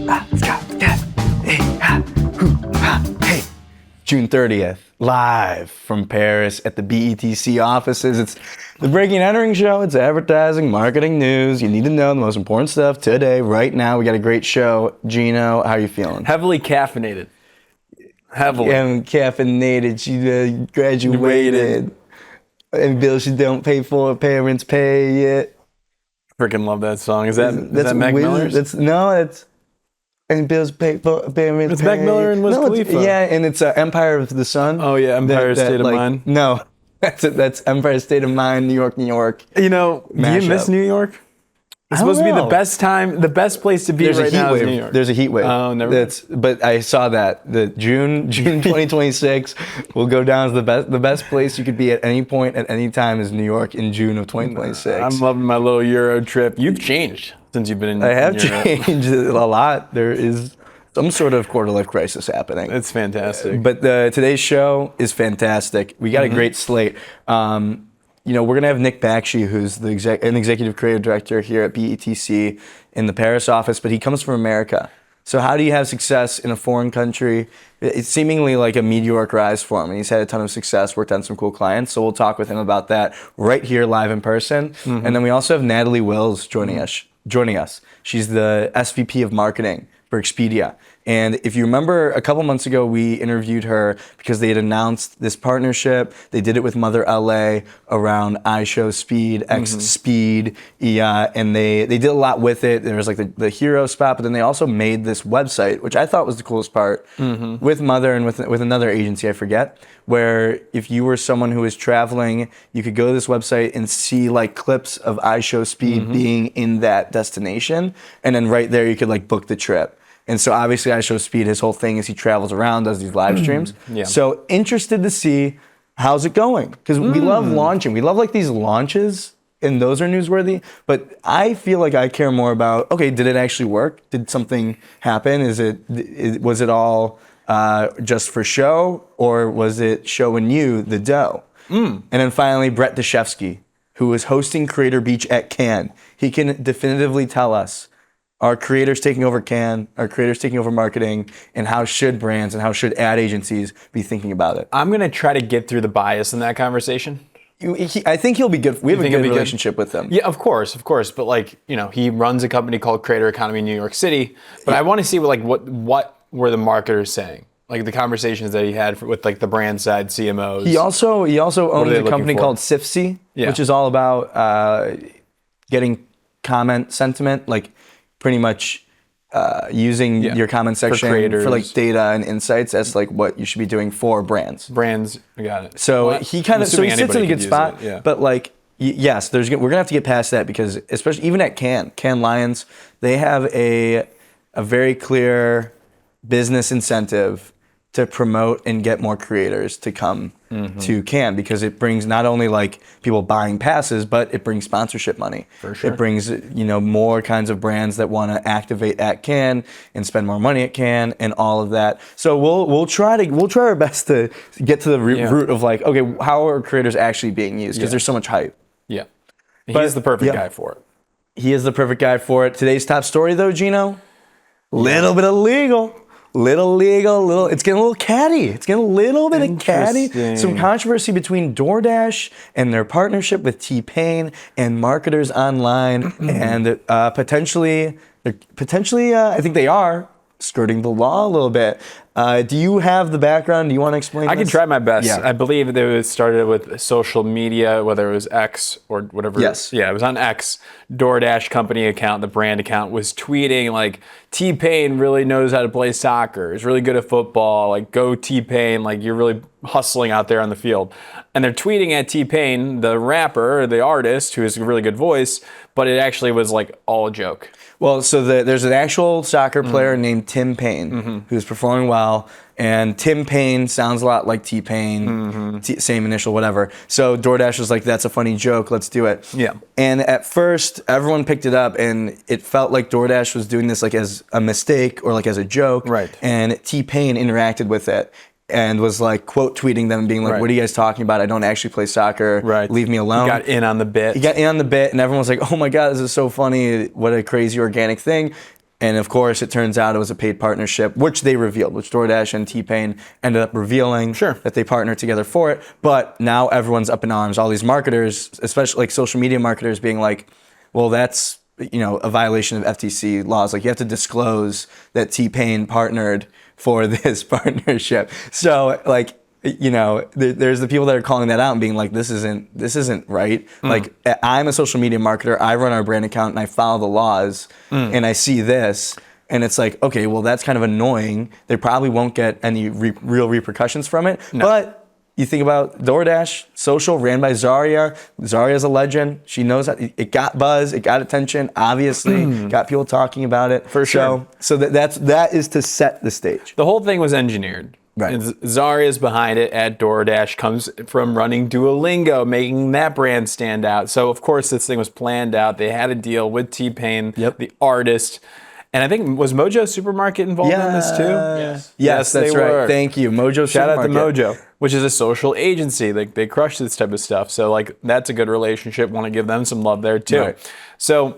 Hey, June 30th, live from Paris at the BETC offices. It's the Breaking and Entering show. It's advertising, marketing, news. You need to know the most important stuff today, right now. We got a great show. Gino, how are you feeling? Heavily caffeinated. Heavily. And caffeinated. She graduated. And bills she don't pay for, parents pay it. Freaking love that song. Is that Mac Miller's? It's and bills pay for, parents It's pay. Mac Miller and Wiz Khalifa. Yeah, and it's Empire of the Sun. Oh yeah, Empire State of Mind. No, that's Empire State of Mind, New York, New York. You know, do you miss New York? It's supposed to be the best time, the best place to be right now is New York. There's a heat wave. Oh, never. But I saw that the June 2026 will go down as the best place you could be at any point at any time is New York in June of 2026. I'm loving my little Euro trip. You've changed since you've been in. I have Europe. changed a lot. There is some sort of quarter life crisis happening. It's fantastic. But today's show is fantastic. We got a great slate. We're going to have Nick Bakshi, who's an executive creative director here at BETC in the Paris office, but he comes from America. So how do you have success in a foreign country? It's seemingly like a meteoric rise for him. And he's had a ton of success, worked on some cool clients. So we'll talk with him about that right here live in person. And then we also have Natalie Wills joining us. She's the SVP of marketing for Expedia. And if you remember, a couple months ago, we interviewed her because they had announced this partnership. They did it with Mother LA around iShow Speed, X Speed, and they did a lot with it. There was like the hero spot, but then they also made this website, which I thought was the coolest part, with Mother and with another agency, I forget, where if you were someone who was traveling, you could go to this website and see like clips of iShow Speed being in that destination, and then right there you could like book the trip. And so obviously iShow Speed, his whole thing is he travels around, does these live streams. So interested to see how's it going. Because we love launching. We love like these launches and those are newsworthy. But I feel like I care more about, okay, did it actually work? Did something happen? Was it all just for show, or was it showing you the dough? And then finally, Brett Deshevsky, who is hosting Creator Beach at Cannes. He can definitively tell us, are creators taking over Cannes? Are creators taking over marketing? And how should brands and how should ad agencies be thinking about it? I'm going to try to get through the bias in that conversation. I think he'll be good. We have a good relationship with him. Yeah, of course. But like, he runs a company called Creator Economy New York City. But I want to see what were the marketers saying? Like the conversations that he had with like the brand side CMOs. He also owns a company called Sifsy, which is all about getting comment sentiment, like pretty much using your comment section for like data and insights as like what you should be doing for brands. I got it. So he sits in a good spot, but like yes, we're gonna have to get past that because especially even at Cannes Lions, they have a very clear business incentive to promote and get more creators to come to Cannes because it brings not only like people buying passes, but it brings sponsorship money. For sure. It brings more kinds of brands that want to activate at Cannes and spend more money at Cannes and all of that. So we'll try our best to get to the root of like, okay, how are creators actually being used? Because there's so much hype. Yeah, he's the perfect guy for it. He is the perfect guy for it. Today's top story though, Gino, little bit of legal. It's getting a little catty. It's getting a little bit of catty. Some controversy between DoorDash and their partnership with T-Pain and marketers online, and potentially, I think they are skirting the law a little bit. Do you have the background? Do you want to explain I this? can try my best. Yeah. I believe it started with social media, whether it was X or whatever. Yes. Yeah, it was on X. DoorDash company account, the brand account, was tweeting like, T-Pain really knows how to play soccer. He's really good at football. Like, go T-Pain. Like, you're really hustling out there on the field. And they're tweeting at T-Pain, the rapper, the artist, who has a really good voice, but it actually was like all a joke. Well, so there's an actual soccer player named Tim Payne who's performing well, and Tim Payne sounds a lot like T-Pain, same initial, whatever. So DoorDash was like, that's a funny joke, let's do it. Yeah. And at first, everyone picked it up, and it felt like DoorDash was doing this like as a mistake or like as a joke. Right. And T-Pain interacted with it and was like quote tweeting them, being like, "What are you guys talking about? I don't actually play soccer. Right. Leave me alone." He got in on the bit. He got in on the bit, and everyone was like, "Oh my God, this is so funny! What a crazy organic thing." And of course, it turns out it was a paid partnership, which they revealed, which DoorDash and T-Pain ended up revealing that they partnered together for it. But now everyone's up in arms. All these marketers, especially like social media marketers, being like, well, that's a violation of FTC laws. Like you have to disclose that T-Pain partnered for this partnership. So like, there's the people that are calling that out and being like, this isn't right. Like I'm a social media marketer. I run our brand account and I follow the laws and I see this and it's like, okay, well, that's kind of annoying. They probably won't get any real repercussions from it. No. But you think about DoorDash, social, ran by Zaria. Zaria's a legend. She knows that it got buzz, it got attention, obviously, got people talking about it. For sure. So that is to set the stage. The whole thing was engineered. Right. And Zaria's behind it at DoorDash, comes from running Duolingo, making that brand stand out. So, of course, this thing was planned out. They had a deal with T-Pain, the artist. And I think, was Mojo Supermarket involved in this too? Yes, that's right. Thank you. Mojo Shout Supermarket. out to Mojo, which is a social agency. They crush this type of stuff. So, like, that's a good relationship. Want to give them some love there too. Right. So,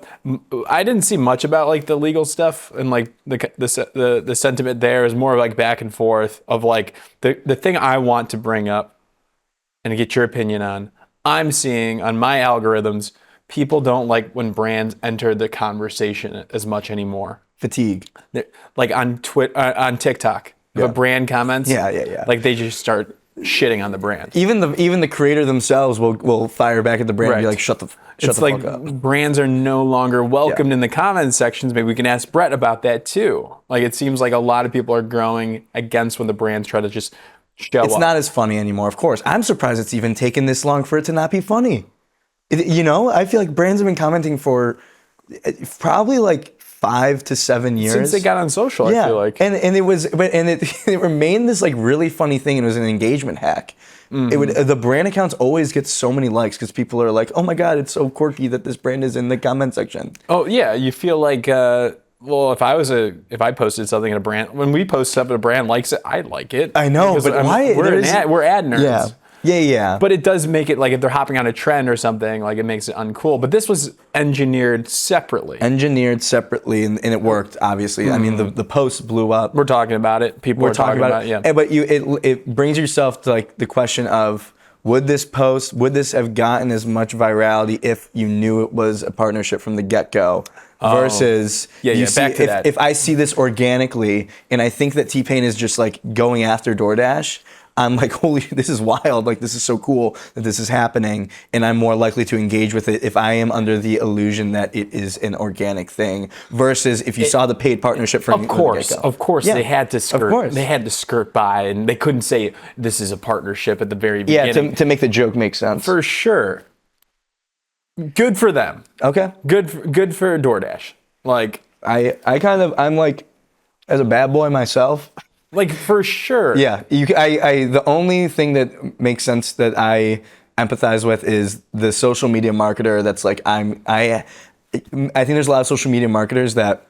I didn't see much about like the legal stuff and like the sentiment there is more like back and forth of like the thing I want to bring up and get your opinion on. I'm seeing on my algorithms, people don't like when brands enter the conversation as much anymore. Fatigue. Like on TikTok, if a brand comments, like they just start shitting on the brand. Even the creator themselves will fire back at the brand and be like, shut the fuck up. Brands are no longer welcomed in the comment sections. Maybe we can ask Brett about that too. Like it seems like a lot of people are growing against when the brands try to just show up. It's not as funny anymore, of course. I'm surprised it's even taken this long for it to not be funny. I feel like brands have been commenting for probably like 5 to 7 years since they got on social. I feel like, and it remained this like really funny thing. And it was an engagement hack. The brand accounts always get so many likes because people are like, oh my god, it's so quirky that this brand is in the comment section. Oh yeah, you feel like. Well, if I posted something in a brand, when we post stuff and a brand likes it, I like it. I know, but why? We're ad nerds. Yeah. But it does make it like if they're hopping on a trend or something, like it makes it uncool. But this was engineered separately. And it worked, obviously. I mean, the post blew up. We're talking about it. People are talking about it. Yeah. But it brings yourself to like the question of, would this have gotten as much virality if you knew it was a partnership from the get-go? Versus, if I see this organically, and I think that T-Pain is just like going after DoorDash, I'm like, holy, this is wild. Like, this is so cool that this is happening. And I'm more likely to engage with it if I am under the illusion that it is an organic thing versus if you saw the paid partnership from the get-go. Of course, they had to skirt. They had to skirt by, and they couldn't say this is a partnership at the very beginning. Yeah, to make the joke make sense. For sure. Good for them. Okay. Good for DoorDash. Like I'm like, as a bad boy myself. Like for sure. Yeah. The only thing that makes sense that I empathize with is the social media marketer that's like, I think there's a lot of social media marketers that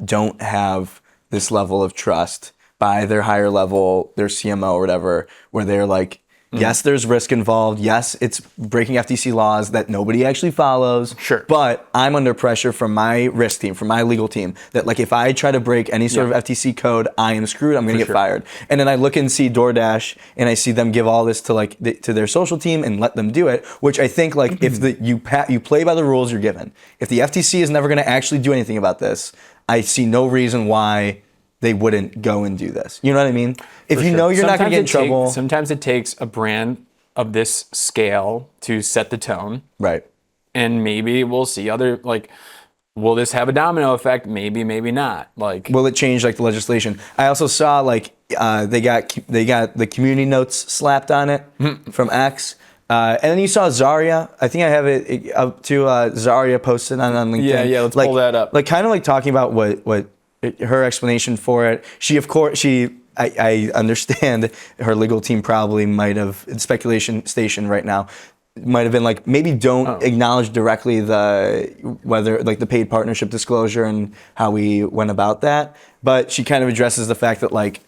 don't have this level of trust by their higher level, their CMO or whatever, where they're like, yes, there's risk involved. Yes, it's breaking FTC laws that nobody actually follows. Sure. But I'm under pressure from my risk team, from my legal team, that like if I try to break any sort of FTC code, I am screwed. I'm going to get fired. And then I look and see DoorDash, and I see them give all this to to their social team and let them do it. Which I think like if you play by the rules you're given. If the FTC is never going to actually do anything about this, I see no reason why they wouldn't go and do this. You know what I mean? If you know you're not going to get in trouble. Sometimes it takes a brand of this scale to set the tone. Right. And maybe we'll see other, like, will this have a domino effect? Maybe, maybe not. Like, will it change like the legislation? I also saw like they got the community notes slapped on it from X. And then you saw Zaria. I think I have it up to Zaria posted on LinkedIn. Yeah, let's pull that up. Like kind of like talking about what her explanation for it. I understand her legal team probably might have, in speculation station right now, might have been like, maybe don't acknowledge directly whether like the paid partnership disclosure and how we went about that. But she kind of addresses the fact that like,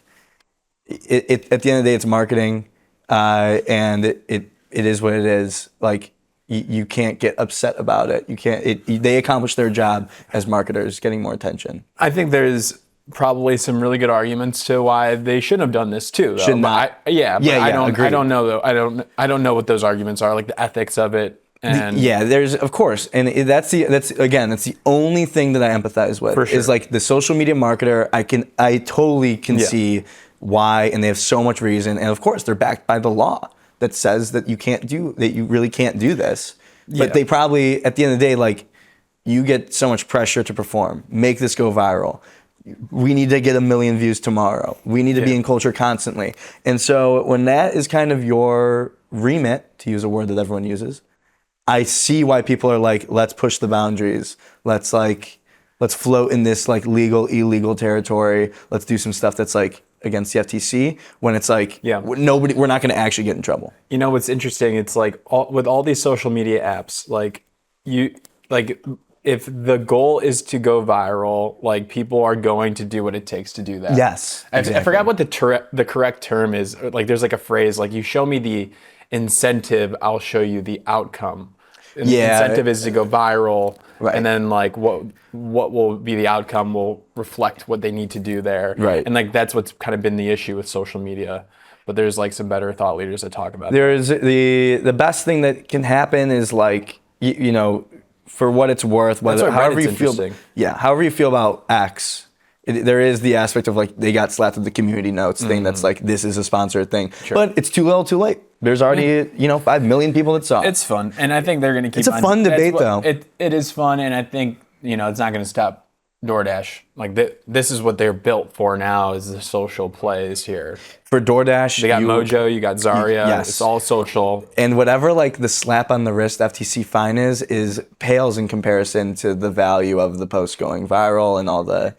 at the end of the day, it's marketing, and it is what it is. Like, you can't get upset about it. You can't. They accomplish their job as marketers, getting more attention. I think there's probably some really good arguments to why they shouldn't have done this too. Though. Should not. I don't know though. I don't know what those arguments are, like the ethics of it. And There's of course, and that's the only thing that I empathize with. For sure. Is like the social media marketer. I totally can see why, and they have so much reason, and of course they're backed by the law that says that you really can't do this. But they probably, at the end of the day, like, you get so much pressure to perform, make this go viral. We need to get 1 million views tomorrow. We need to be in culture constantly. And so when that is kind of your remit, to use a word that everyone uses, I see why people are like, let's push the boundaries. Let's float in this like legal, illegal territory. Let's do some stuff that's like against the FTC, when it's like, we're not going to actually get in trouble. You know what's interesting? It's like with all these social media apps, if the goal is to go viral, like, people are going to do what it takes to do that. Yes, exactly. I forgot what the correct term is. Like, there's like a phrase, like, you show me the incentive, I'll show you the outcome. And the incentive is to go viral, right. And then like what will be the outcome will reflect what they need to do there. Right. And like that's what's kind of been the issue with social media. But there's like some better thought leaders that talk about There's the best thing that can happen is like, you know, for what it's worth, however you feel about X, there is the aspect of like they got slapped with the community notes thing that's like, this is a sponsored thing. Sure. But it's too little too late. There's already 5 million people that saw it. It's fun, and I think they're going to keep. It's a fun debate, though. It is fun, and I think it's not going to stop DoorDash. Like this is what they're built for now, is the social plays here. For DoorDash, they got Mojo, you got Zarya. Yes. It's all social. And whatever like the slap on the wrist FTC fine is pales in comparison to the value of the post going viral and all the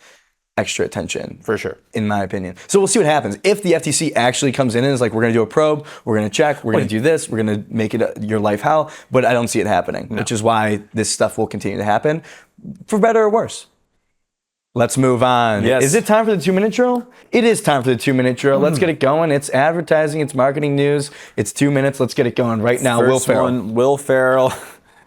extra attention. For sure. In my opinion. So we'll see what happens. If the FTC actually comes in and is like, we're going to do a probe, we're going to check, we're going to do this, we're going to make it your life hell. But I don't see it happening, which is why this stuff will continue to happen, for better or worse. Let's move on. Yes. Is it time for the 2-minute drill? It is time for the 2-minute drill. Let's get it going. It's advertising, it's marketing news. It's 2 minutes. Let's get it going right now. First Will Ferrell.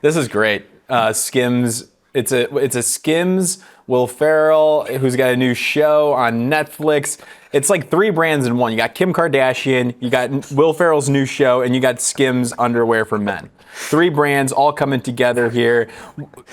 This is great. Skims. It's a Skims. Will Ferrell, who's got a new show on Netflix. It's like 3 brands in one. You got Kim Kardashian, you got Will Ferrell's new show, and you got Skims underwear for men. 3 brands all coming together here.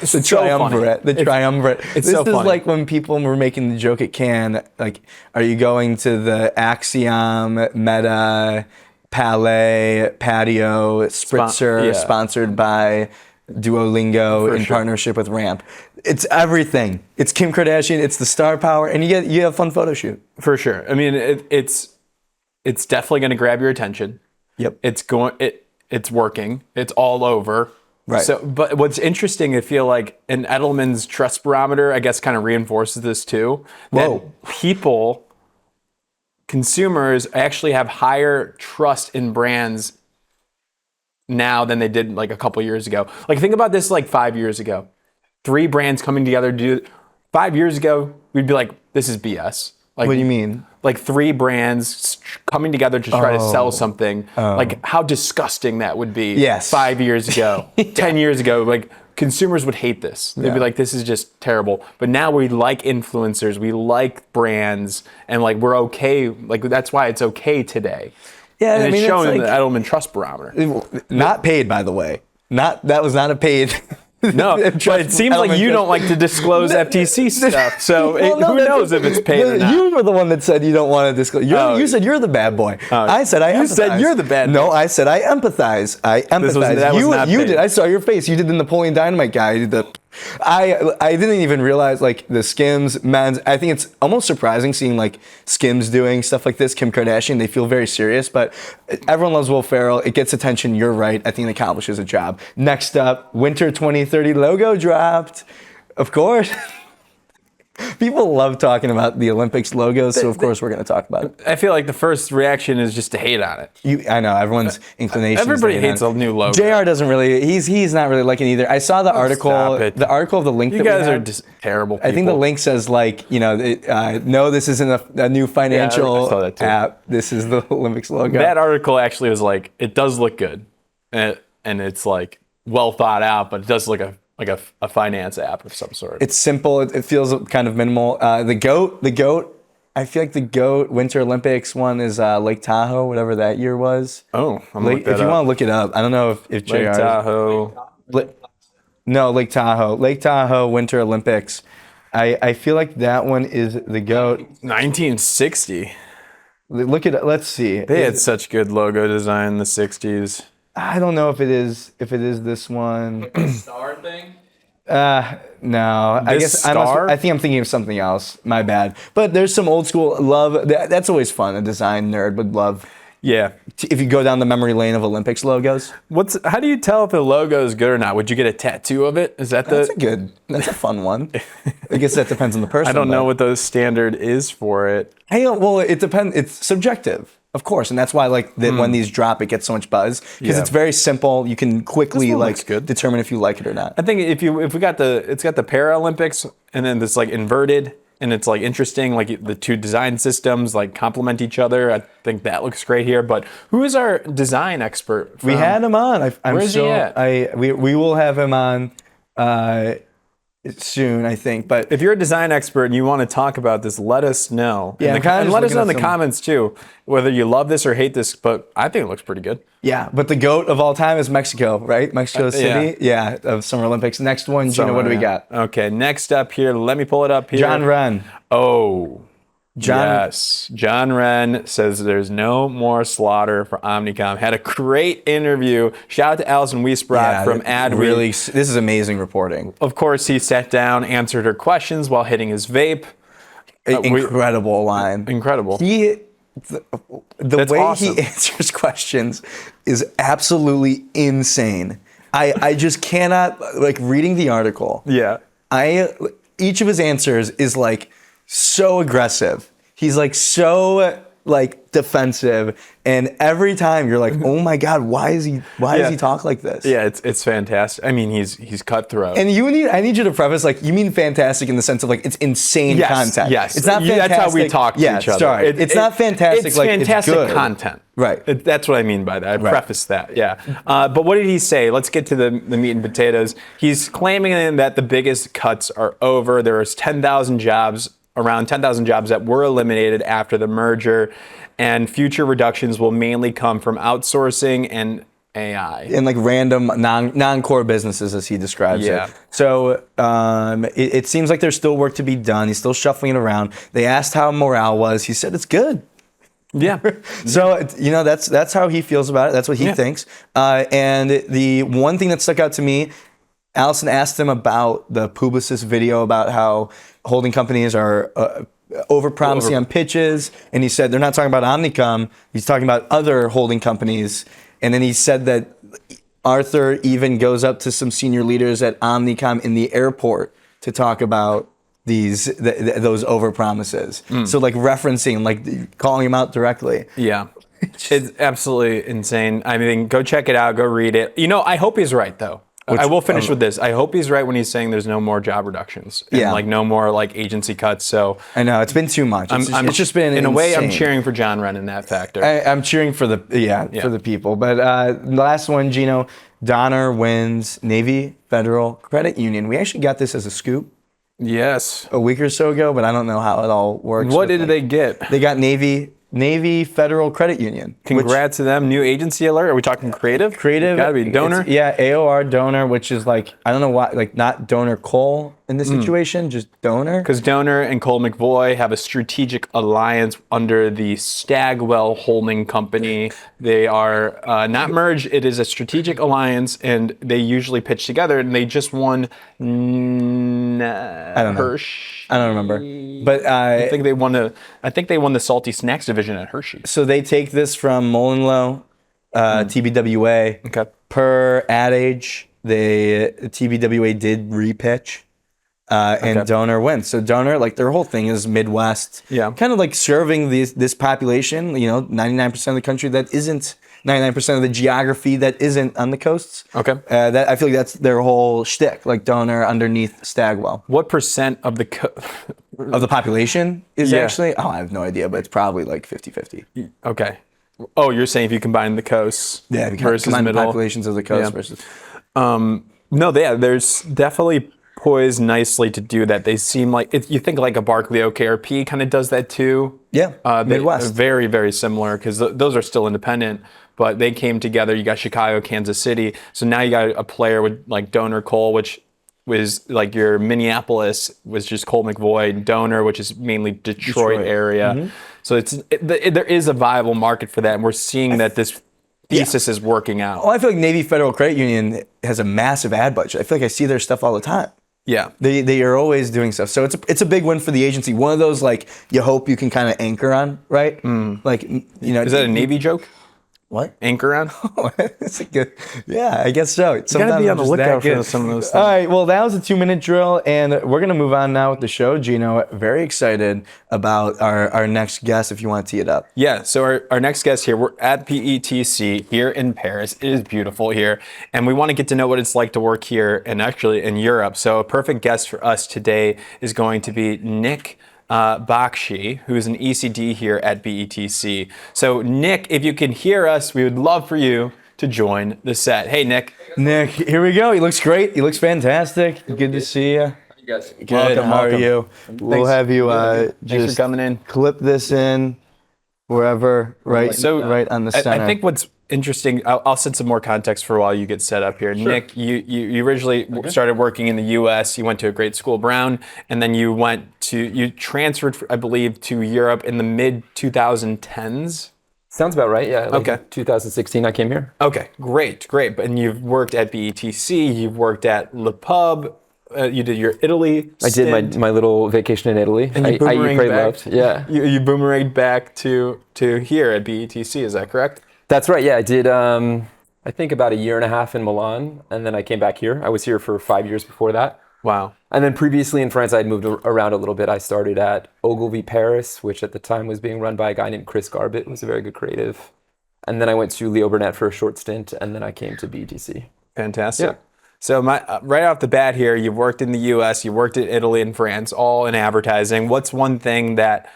It's the triumvirate. It's this so is funny. Like when people were making the joke at Cannes, like, are you going to the Axiom, Meta, Palais, Patio, Spritzer, sponsored by Duolingo in partnership with Ramp? It's everything. It's Kim Kardashian. It's the star power, and you have a fun photo shoot. For sure. I mean, it's definitely going to grab your attention. Yep. It's working. It's all over. Right. So, but what's interesting, I feel like, and Edelman's trust barometer, I guess, kind of reinforces this too. Whoa. That consumers actually have higher trust in brands now than they did like a couple years ago. Like, think about this like 5 years ago. 3 brands coming together to do. 5 years ago, we'd be like, this is BS. Like, what do you mean? Like 3 brands coming together to try to sell something. Like, how disgusting that would be. Yes. 5 years ago, 10 years ago. Like, consumers would hate this. They'd be like, this is just terrible. But now we like influencers, we like brands, and like we're okay. Like, that's why it's okay today. Yeah, and I mean, it's showing it's in like, the Edelman Trust Barometer. Not paid, by the way. That was not a paid. No, but it seems like you don't like to disclose FTC stuff, so who knows if it's paid or not. You were the one that said you don't want to disclose. You said you're the bad boy. I said I empathize. You said you're the bad boy. No, I said I empathize. I empathize. That was not you paid. did. I saw your face. You did the Napoleon Dynamite guy. You did I didn't even realize like the Skims men's. I think it's almost surprising seeing like Skims doing stuff like this. Kim Kardashian, they feel very serious, but everyone loves Will Ferrell. It gets attention. You're right. I think it accomplishes a job. Next up, Winter 2030 logo dropped. Of course. People love talking about the Olympics logos, so of course we're going to talk about it. I feel like the first reaction is just to hate on it. I know, everyone's inclination. Everybody hates a new logo. JR doesn't really, he's not really liking it either. I saw the article, of the link you that guys we had. are just terrible people. I think the link says like, no, this isn't a new financial I saw that too. app. This is the Olympics logo. That article actually was like, it does look good. And it's like, well thought out, but it does look like a finance app of some sort. It's simple. It feels kind of minimal. The goat. I feel like the goat Winter Olympics one is Lake Tahoe, whatever that year was. Oh, I'm gonna look that if you up. want to look it up, I don't know if JR. Lake Tahoe. No, Lake Tahoe. Lake Tahoe Winter Olympics. I feel like that one is the goat. 1960. Look at it. Let's see. They had such good logo design in the 60s. I don't know if it is this one. Star thing? No. I This guess star? I think I'm thinking of something else. My bad. But there's some old school love. That's always fun. A design nerd would love. Yeah. If you go down the memory lane of Olympics logos. How do you tell if the logo is good or not? Would you get a tattoo of it? Is that That's a fun one. I guess that depends on the person. I don't know but- what the standard is for it. Hey, well, it depends. It's subjective, of course, and that's why when these drop, it gets so much buzz because Yeah. it's very simple. You can quickly This one looks good. determine if you like it or not. I think if we got it's got the Paralympics and then it's like inverted and it's like interesting, like the two design systems like complement each other. I think that looks great here. But who is our design expert? We had him on. Where's he at? We will have him on soon, I think. But If you're a design expert and you want to talk about this, let us know. Yeah, I'm kinda and just let us looking know at in the some- comments too, whether you love this or hate this. But I think it looks pretty good. yeah, but the goat of all time is Mexico, right? Mexico City. Yeah, of Summer Olympics. Next one, Gino. What do we got? Okay, next up here, let me pull it up here. John Wren. Oh, John- yes. John Wren says there's no more slaughter for Omnicom. Had a great interview. Shout out to Allison Wiesbrot from AdWeek. Really, this is amazing reporting. Of course, he sat down, answered her questions while hitting his vape. Incredible line. Incredible. The That's way awesome. he answers questions is absolutely insane. I just cannot, like, reading the article. Yeah. Each of his answers is like so aggressive. He's like so like defensive, and every time you're like, oh my god, why does he talk like this? Yeah, it's fantastic. I mean, he's cutthroat. And I need you to preface, like, you mean fantastic in the sense of like it's insane Yes, content. yes. It's not fantastic. That's how we talk to each other. Sorry. It's not fantastic. It's like fantastic it's good. content. Right. That's what I mean by that. I prefaced that. Yeah. But what did he say? Let's get to the meat and potatoes. He's claiming that the biggest cuts are over. There was around 10,000 jobs that were eliminated after the merger, and future reductions will mainly come from outsourcing and AI. And like random non-core businesses, as he describes Yeah. it. So it seems like there's still work to be done. He's still shuffling it around. They asked how morale was. He said it's good. Yeah. So that's how he feels about it. That's what he thinks. And the one thing that stuck out to me, Allison asked him about the Publicis video about how holding companies are over-promising on pitches, and he said they're not talking about Omnicom. He's talking about other holding companies. And then he said that Arthur even goes up to some senior leaders at Omnicom in the airport to talk about those over-promises. So like referencing, like calling him out directly. Yeah. It's absolutely insane. I mean, go check it out. Go read it. I hope he's right, though. I will finish with this. I hope he's right when he's saying there's no more job reductions and like no more like agency cuts. So I know it's been too much. It's just been in a way. I'm insane. cheering for John Wren in that factor. I'm cheering for for the people. But the last one, Gino, Donner wins Navy Federal Credit Union. We actually got this as a scoop Yes. a week or so ago, but I don't know how it all works. What did they get? They got Navy Federal Credit Union. Congrats to them. New agency alert. Are we talking creative? Creative. Gotta be donor. AOR donor, which is like, I don't know why, like not donor Cole in this situation, just donor. Because Donor and Cole McVoy have a strategic alliance under the Stagwell Holding Company. They are not merged. It is a strategic alliance, and they usually pitch together. And they just won. I don't know. Hershey. I don't remember. But I think they won the salty snacks division at Hershey. so they take this from Mullenlow, TBWA. Okay. Per adage, TBWA did repitch, and Donor wins. So Donor, like their whole thing is Midwest, kind of like serving this population. 99% of the country that isn't 99% of the geography that isn't on the coasts. Okay. That I feel like that's their whole shtick, like Donor underneath Stagwell. What percent of the Of the population is Yeah. actually, I have no idea, but it's probably like 50-50. Okay. Oh, you're saying if you combine the coasts Yeah, if you versus combine the middle. populations of the coast Yeah. versus. No, there's definitely poised nicely to do that. They seem like you think like a Barkley OKRP kind of does that too. Yeah, They Midwest. are very, very similar because those are still independent, but they came together. You got Chicago, Kansas City. So now you got a player with like Donor Cole, which was like your Minneapolis was just Colt McVoy, Donor, which is mainly Detroit area. So there is a viable market for that, and we're seeing that this thesis is working out. Well, I feel like Navy Federal Credit Union has a massive ad budget. I feel like I see their stuff all the time. Yeah. They are always doing stuff. So it's a big win for the agency. One of those like you hope you can kind of anchor on, right? Like Is that a Navy joke? What? Anchor on? It's a good. Yeah, I guess so. You gotta be on the lookout for some of those things. All right, well, that was a 2-minute drill, and we're gonna move on now with the show. Gino, very excited about our next guest. If you want to tee it up. Yeah, so our next guest here, we're at BETC here in Paris. It is beautiful here, and we want to get to know what it's like to work here and actually in Europe. So a perfect guest for us today is going to be Nick Bakshi, who is an ECD here at BETC. So Nick, if you can hear us, we would love for you to join the set. Hey, Nick. Nick, here we go. He looks great. He looks fantastic. Good to see you. You guys. Good. Welcome. How are you? We'll have you Thanks just for coming in. clip this in wherever, right? So right on the center. I think what's interesting, I'll set some more context for while you get set up here. Sure. Nick, you originally started working in the U.S. You went to a great school, Brown, and then you transferred, I believe, to Europe in the mid 2010s. Sounds about right, yeah. Like Okay. 2016 I came here. Okay, great. And you've worked at BETC, you've worked at Le Pub, you did your Italy I did my little vacation in Italy. And you I eat, boomeranged pray, back. loved. Yeah. You boomeranged back to here at BETC, is that correct? That's right, yeah. I did, I think about 1.5 years in Milan, and then I came back here. I was here for 5 years before that. Wow. And then previously in France, I'd moved around a little bit. I started at Ogilvy Paris, which at the time was being run by a guy named Chris Garbett, who was a very good creative. And then I went to Leo Burnett for a short stint, and then I came to BETC. Fantastic. Yeah. So right off the bat here, you've worked in the U.S., you worked in Italy and France, all in advertising. What's one thing that,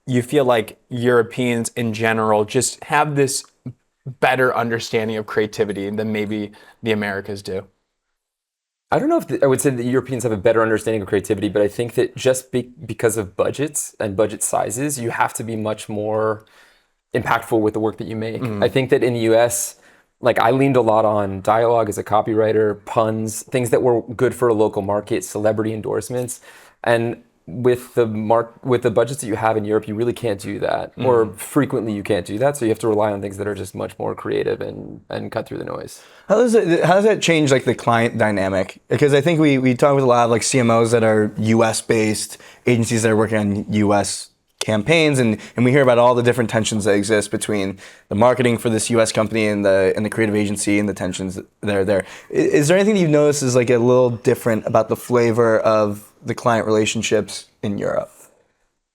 you feel like Europeans in general just have this better understanding of creativity than maybe the Americas do? I don't know if I would say that Europeans have a better understanding of creativity, but I think that just because of budgets and budget sizes, you have to be much more impactful with the work that you make. I think that in the US, like I leaned a lot on dialogue as a copywriter, puns, things that were good for a local market, celebrity endorsements. And with the budgets that you have in Europe, you really can't do that, or frequently you can't do that. So you have to rely on things that are just much more creative and cut through the noise. How does that change like the client dynamic? Because I think we talk with a lot of like CMOs that are U.S. based, agencies that are working on U.S. campaigns, and we hear about all the different tensions that exist between the marketing for this U.S. company and the creative agency and the tensions that are there. Is there anything that you've noticed is like a little different about the flavor of the client relationships in Europe?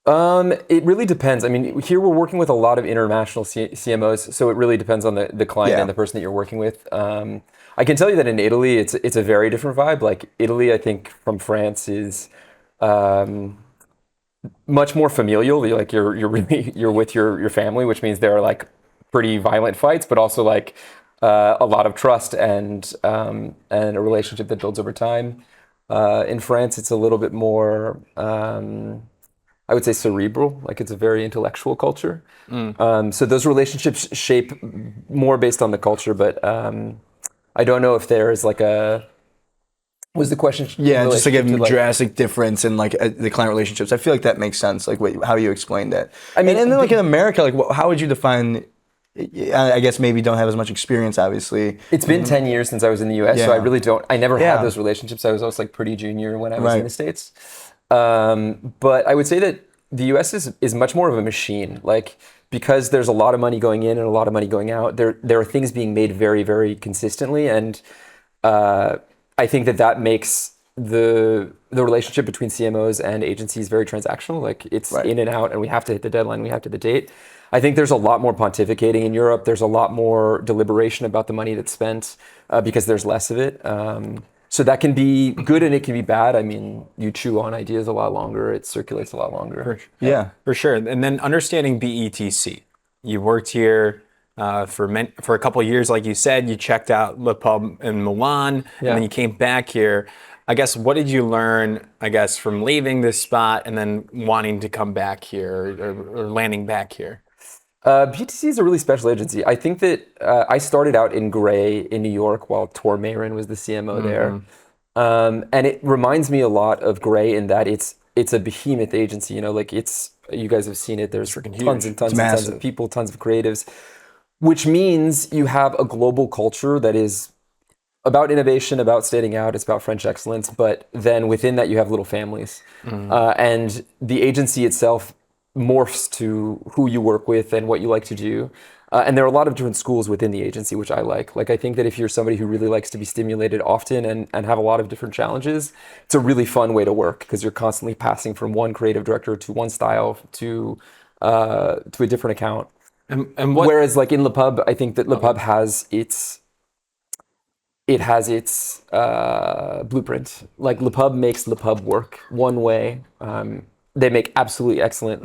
It really depends. I mean, here we're working with a lot of international CMOs, so it really depends on the client and the person that you're working with. I can tell you that in Italy, it's a very different vibe. Like Italy, I think from France is much more familial. You're with your family, which means there are like pretty violent fights, but also like a lot of trust and a relationship that builds over time. In France, it's a little bit more, I would say, cerebral. Like it's a very intellectual culture. So those relationships shape more based on the culture. But I don't know if there is like was the question? Yeah, just like a drastic difference in like the client relationships. I feel like that makes sense. Like how you explained that. I mean, and then like in America, like how would you define? I guess maybe don't have as much experience, obviously. It's been 10 years since I was in the US, so I really don't, I never had those relationships. I was always like pretty junior when I was in the States. But I would say that the US is much more of a machine. Like, because there's a lot of money going in and a lot of money going out, there are things being made very, very consistently. And I think that makes the relationship between CMOs and agencies very transactional. Like it's in and out, and we have to hit the deadline, we have to hit the date. I think there's a lot more pontificating in Europe. There's a lot more deliberation about the money that's spent because there's less of it. So that can be good and it can be bad. I mean, you chew on ideas a lot longer. It circulates a lot longer. For sure. And then understanding BETC. You worked here for a couple of years, like you said. You checked out Le Pub in Milan, and then you came back here. I guess, what did you learn, I guess, from leaving this spot and then wanting to come back here or landing back here? BTC is a really special agency. I think that I started out in Gray in New York while Tor Mayron was the CMO there. And it reminds me a lot of Gray in that it's a behemoth agency. Like you guys have seen it. There's tons and tons of people, tons of creatives, which means you have a global culture that is about innovation, about standing out. It's about French excellence. But then within that, you have little families. And the agency itself morphs to who you work with and what you like to do. And there are a lot of different schools within the agency, which I like. Like, I think that if you're somebody who really likes to be stimulated often and have a lot of different challenges, it's a really fun way to work because you're constantly passing from one creative director to one style to a different account. And what, whereas like in Le Pub, I think that Le Pub has its blueprint. Like Le Pub makes Le Pub work one way. They make absolutely excellent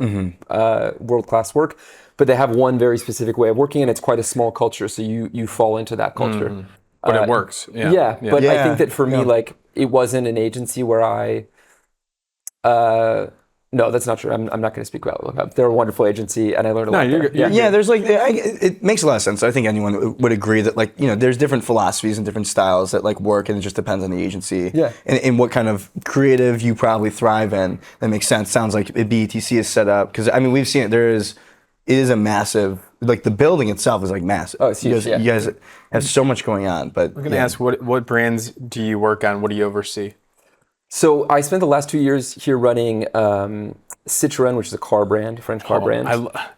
world-class work, but they have one very specific way of working, and it's quite a small culture, so you fall into that culture. But it works. But I think that for me, like, it wasn't an agency where I... no, that's not true. I'm not going to speak about it. They're a wonderful agency, and I learned a lot there. There's like, it makes a lot of sense. I think anyone would agree that, like, there's different philosophies and different styles that like work, and it just depends on the agency. And what kind of creative you probably thrive in. That makes sense. Sounds like BETC is set up, because I mean, we've seen it. It is a massive, like, the building itself is like massive. Oh, it's huge. You guys have so much going on. But we're going to ask, what brands do you work on? What do you oversee? So I spent the last 2 years here running Citroën, which is a car brand, French car brand.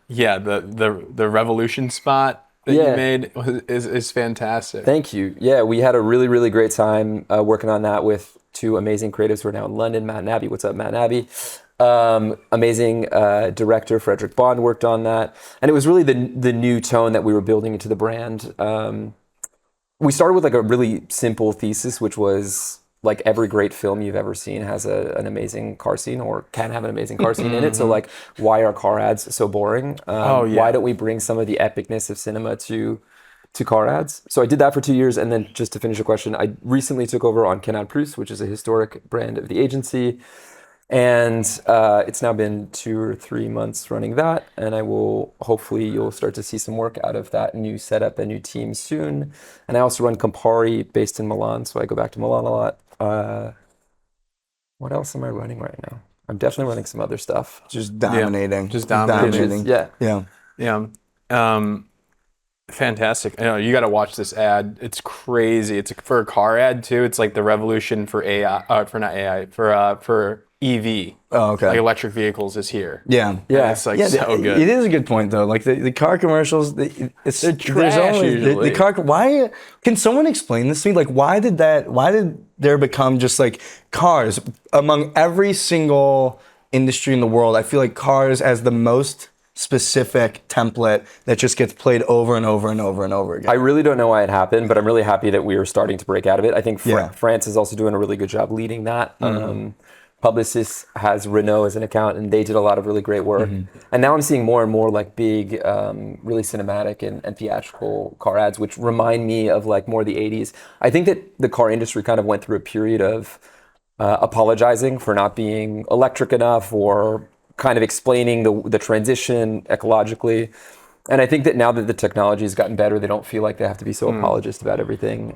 The Revolution spot that you made is fantastic. Thank you. Yeah, we had a really, really great time working on that with two amazing creatives who are now in London. Matt and Abby. What's up, Matt and Abby? Amazing director Frederick Bond worked on that, and it was really the new tone that we were building into the brand. We started with like a really simple thesis, which was, like, every great film you've ever seen has an amazing car scene, or can have an amazing car scene in it. So, like, why are car ads so boring? Why don't we bring some of the epicness of cinema to car ads? So I did that for 2 years, and then just to finish the question, I recently took over on Canal Plus, which is a historic brand of the agency. And it's now been 2 or 3 months running that, and hopefully you'll start to see some work out of that new setup and new team soon. And I also run Campari based in Milan, so I go back to Milan a lot. What else am I running right now? I'm definitely running some other stuff. Just dominating. Just dominating. Yeah. Fantastic. I know, you got to watch this ad. It's crazy. It's for a car ad too. It's like the revolution for AI, for EV. Oh, okay. Like electric vehicles is here. Yeah. And it's like so good. It is a good point though. Like the car commercials, they're trash usually. The car. Why can someone explain this to me? Like, why did there become just like cars among every single industry in the world? I feel like cars as the most specific template that just gets played over and over and over and over again. I really don't know why it happened, but I'm really happy that we are starting to break out of it. I think France is also doing a really good job leading that. Publicis has Renault as an account, and they did a lot of really great work. And now I'm seeing more and more like big, really cinematic and theatrical car ads, which remind me of like more the 80s. I think that the car industry kind of went through a period of apologizing for not being electric enough, or kind of explaining the transition ecologically. And I think that now that the technology has gotten better, they don't feel like they have to be so apologist about everything,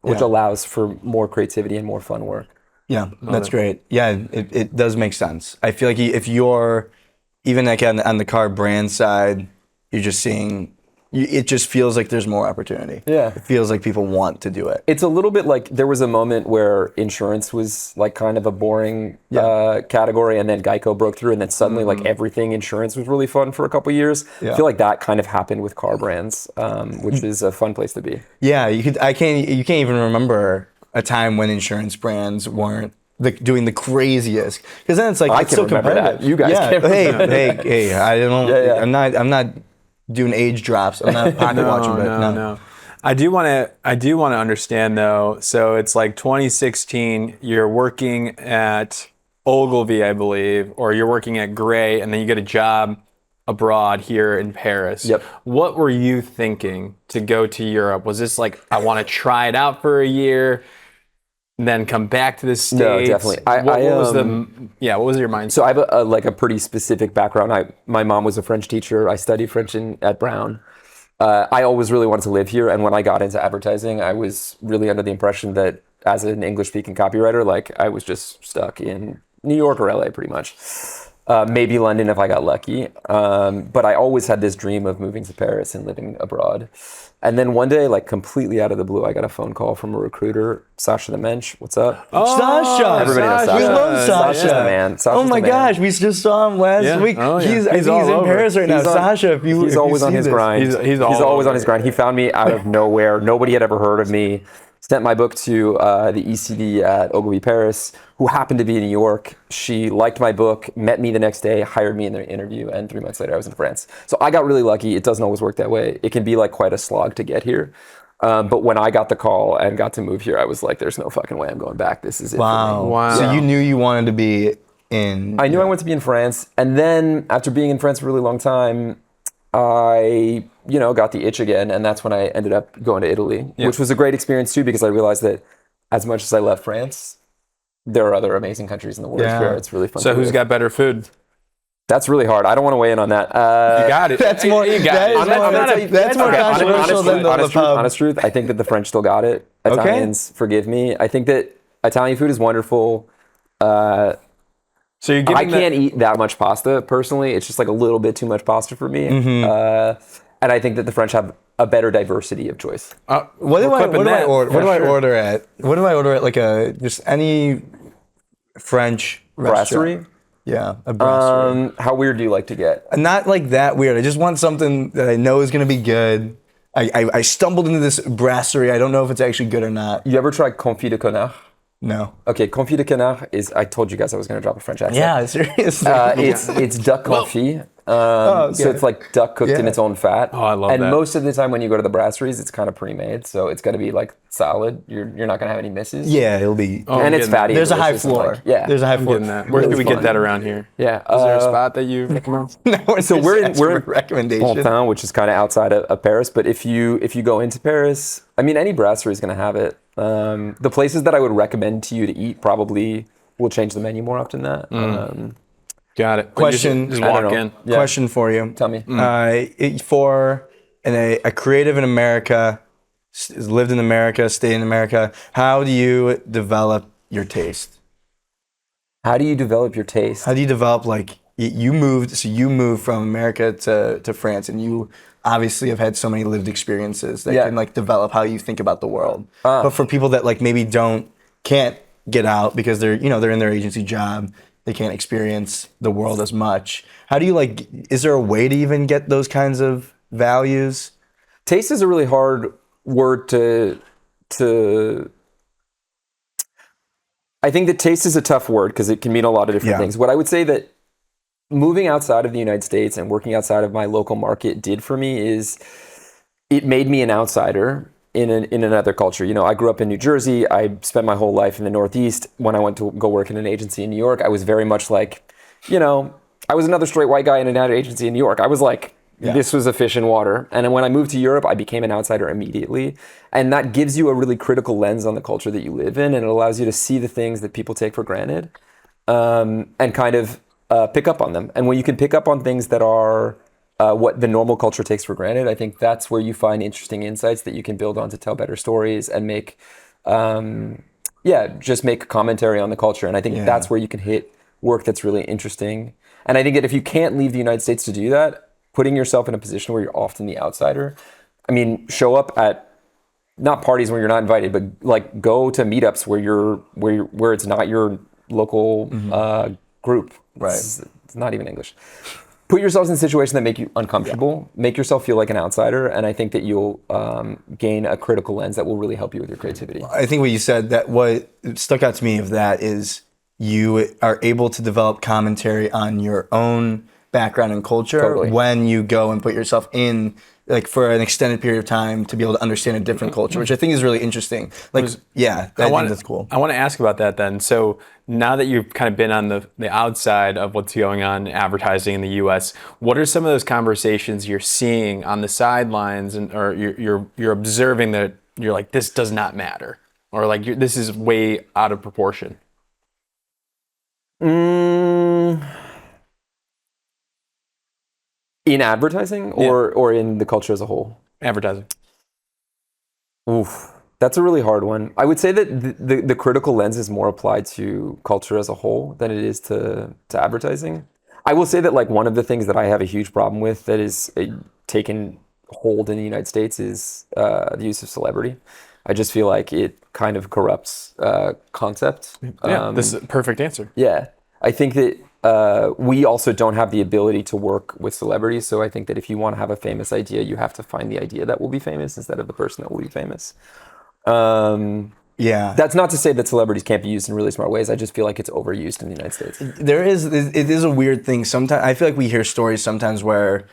which allows for more creativity and more fun work. Yeah, that's great. Yeah, it does make sense. I feel like if you're, even like on the car brand side, you're just seeing, it just feels like there's more opportunity. Yeah. It feels like people want to do it. It's a little bit like there was a moment where insurance was like kind of a boring category, and then Geico broke through, and then suddenly like everything insurance was really fun for a couple of years. I feel like that kind of happened with car brands, which is a fun place to be. Yeah, you can't even remember a time when insurance brands weren't doing the craziest, because then it's like I can remember that. You guys can't. Hey, I don't. I'm not doing age drops. I'm not pocket watching. No. I do want to understand though. So it's like 2016. You're working at Ogilvy, I believe, or you're working at Gray, and then you get a job abroad here in Paris. Yep. What were you thinking to go to Europe? Was this like, I want to try it out for a year, then come back to the States? No, definitely. What was your mindset? So I have a pretty specific background. My mom was a French teacher. I studied French at Brown. I always really wanted to live here, and when I got into advertising, I was really under the impression that as an English-speaking copywriter, like I was just stuck in New York or LA pretty much. Maybe London if I got lucky. But I always had this dream of moving to Paris and living abroad. And then one day, like completely out of the blue, I got a phone call from a recruiter, Sasha the Mensch. What's up? Oh, Sasha! Everybody knows Sasha. We love Sasha. Sasha's the man. Sasha's oh my gosh, we just saw him last week. Oh, yeah. I think he's in Paris right now. Sasha, he's always on his grind. He's always on his grind. He found me out of nowhere. Nobody had ever heard of me. Sent my book to the ECD at Ogilvy Paris, who happened to be in New York. She liked my book, met me the next day, hired me in their interview, and 3 months later I was in France. So I got really lucky. It doesn't always work that way. It can be like quite a slog to get here. But when I got the call and got to move here, I was like, there's no fucking way I'm going back. This is it for me. Wow. So you knew you wanted to be in... I knew I wanted to be in France. And then after being in France for a really long time, I, got the itch again, and that's when I ended up going to Italy, which was a great experience too, because I realized that as much as I love France, there are other amazing countries in the world where it's really fun. So who's got better food? That's really hard. I don't want to weigh in on that. You got it. That's more. That's more controversial than the pub. Honest truth, I think that the French still got it. Italians, forgive me. I think that Italian food is wonderful. So you're giving I can't eat that much pasta personally. It's just like a little bit too much pasta for me. And I think that the French have a better diversity of choice. What do I order at? What do I order at? Like just any French brasserie? Restaurant? Yeah, a brasserie. How weird do you like to get? Not like that weird. I just want something that I know is going to be good. I stumbled into this brasserie. I don't know if it's actually good or not. You ever tried confit de canard? No. Okay, confit de canard is, I told you guys I was going to drop a French accent. Yeah, seriously. It's duck confit. So it's like duck cooked in its own fat. Oh, I love that. And most of the time when you go to the brasseries, it's kind of pre-made. So it's got to be like solid. You're not going to have any misses. Yeah, it'll be. And it's fatty. There's a high floor. There's a high floor. Where do we get that around here? Yeah. Is there a spot that you recommend? No, so we're in recommendation. Bontown, which is kind of outside of Paris. But if you go into Paris, I mean, any brasserie is going to have it. The places that I would recommend to you to eat probably will change the menu more often than that. Got it. Question. Just walk in. Yeah. Question for you. Tell me. For a creative in America, lived in America, stayed in America, how do you develop your taste? How do you develop your taste? How do you develop, like, you moved from America to France, and you obviously have had so many lived experiences that can, like, develop how you think about the world. But for people that, like, maybe can't get out because they're in their agency job, they can't experience the world as much. How do you, like, is there a way to even get those kinds of values? Taste is a really hard word to I think that taste is a tough word because it can mean a lot of different things. What I would say that moving outside of the United States and working outside of my local market did for me is it made me an outsider in another culture. I grew up in New Jersey. I spent my whole life in the Northeast. When I went to go work in an agency in New York, I was very much like, I was another straight white guy in an ad agency in New York. I was like, this was a fish in water. And then when I moved to Europe, I became an outsider immediately. And that gives you a really critical lens on the culture that you live in, and it allows you to see the things that people take for granted and kind of pick up on them. And when you can pick up on things that are what the normal culture takes for granted, I think that's where you find interesting insights that you can build on to tell better stories and make, just make commentary on the culture. And I think that's where you can hit work that's really interesting. And I think that if you can't leave the United States to do that, putting yourself in a position where you're often the outsider, I mean, show up at not parties where you're not invited, but like go to meetups where it's not your local group. Right. It's not even English. Put yourselves in situations that make you uncomfortable, make yourself feel like an outsider, and I think that you'll gain a critical lens that will really help you with your creativity. I think what you said, that what stuck out to me of that is you are able to develop commentary on your own background and culture when you go and put yourself in like for an extended period of time to be able to understand a different culture, which I think is really interesting. Like, I think that's cool. I want to ask about that then. So now that you've kind of been on the outside of what's going on in advertising in the U.S., what are some of those conversations you're seeing on the sidelines, or you're observing that you're like, this does not matter, or like this is way out of proportion? In advertising or in the culture as a whole? Advertising. Oof, that's a really hard one. I would say that the critical lens is more applied to culture as a whole than it is to advertising. I will say that like one of the things that I have a huge problem with that is taken hold in the United States is the use of celebrity. I just feel like it kind of corrupts concept. This is a perfect answer. Yeah, I think that we also don't have the ability to work with celebrities. So I think that if you want to have a famous idea, you have to find the idea that will be famous instead of the person that will be famous. That's not to say that celebrities can't be used in really smart ways. I just feel like it's overused in the United States. It is a weird thing. Sometimes I feel like we hear stories sometimes where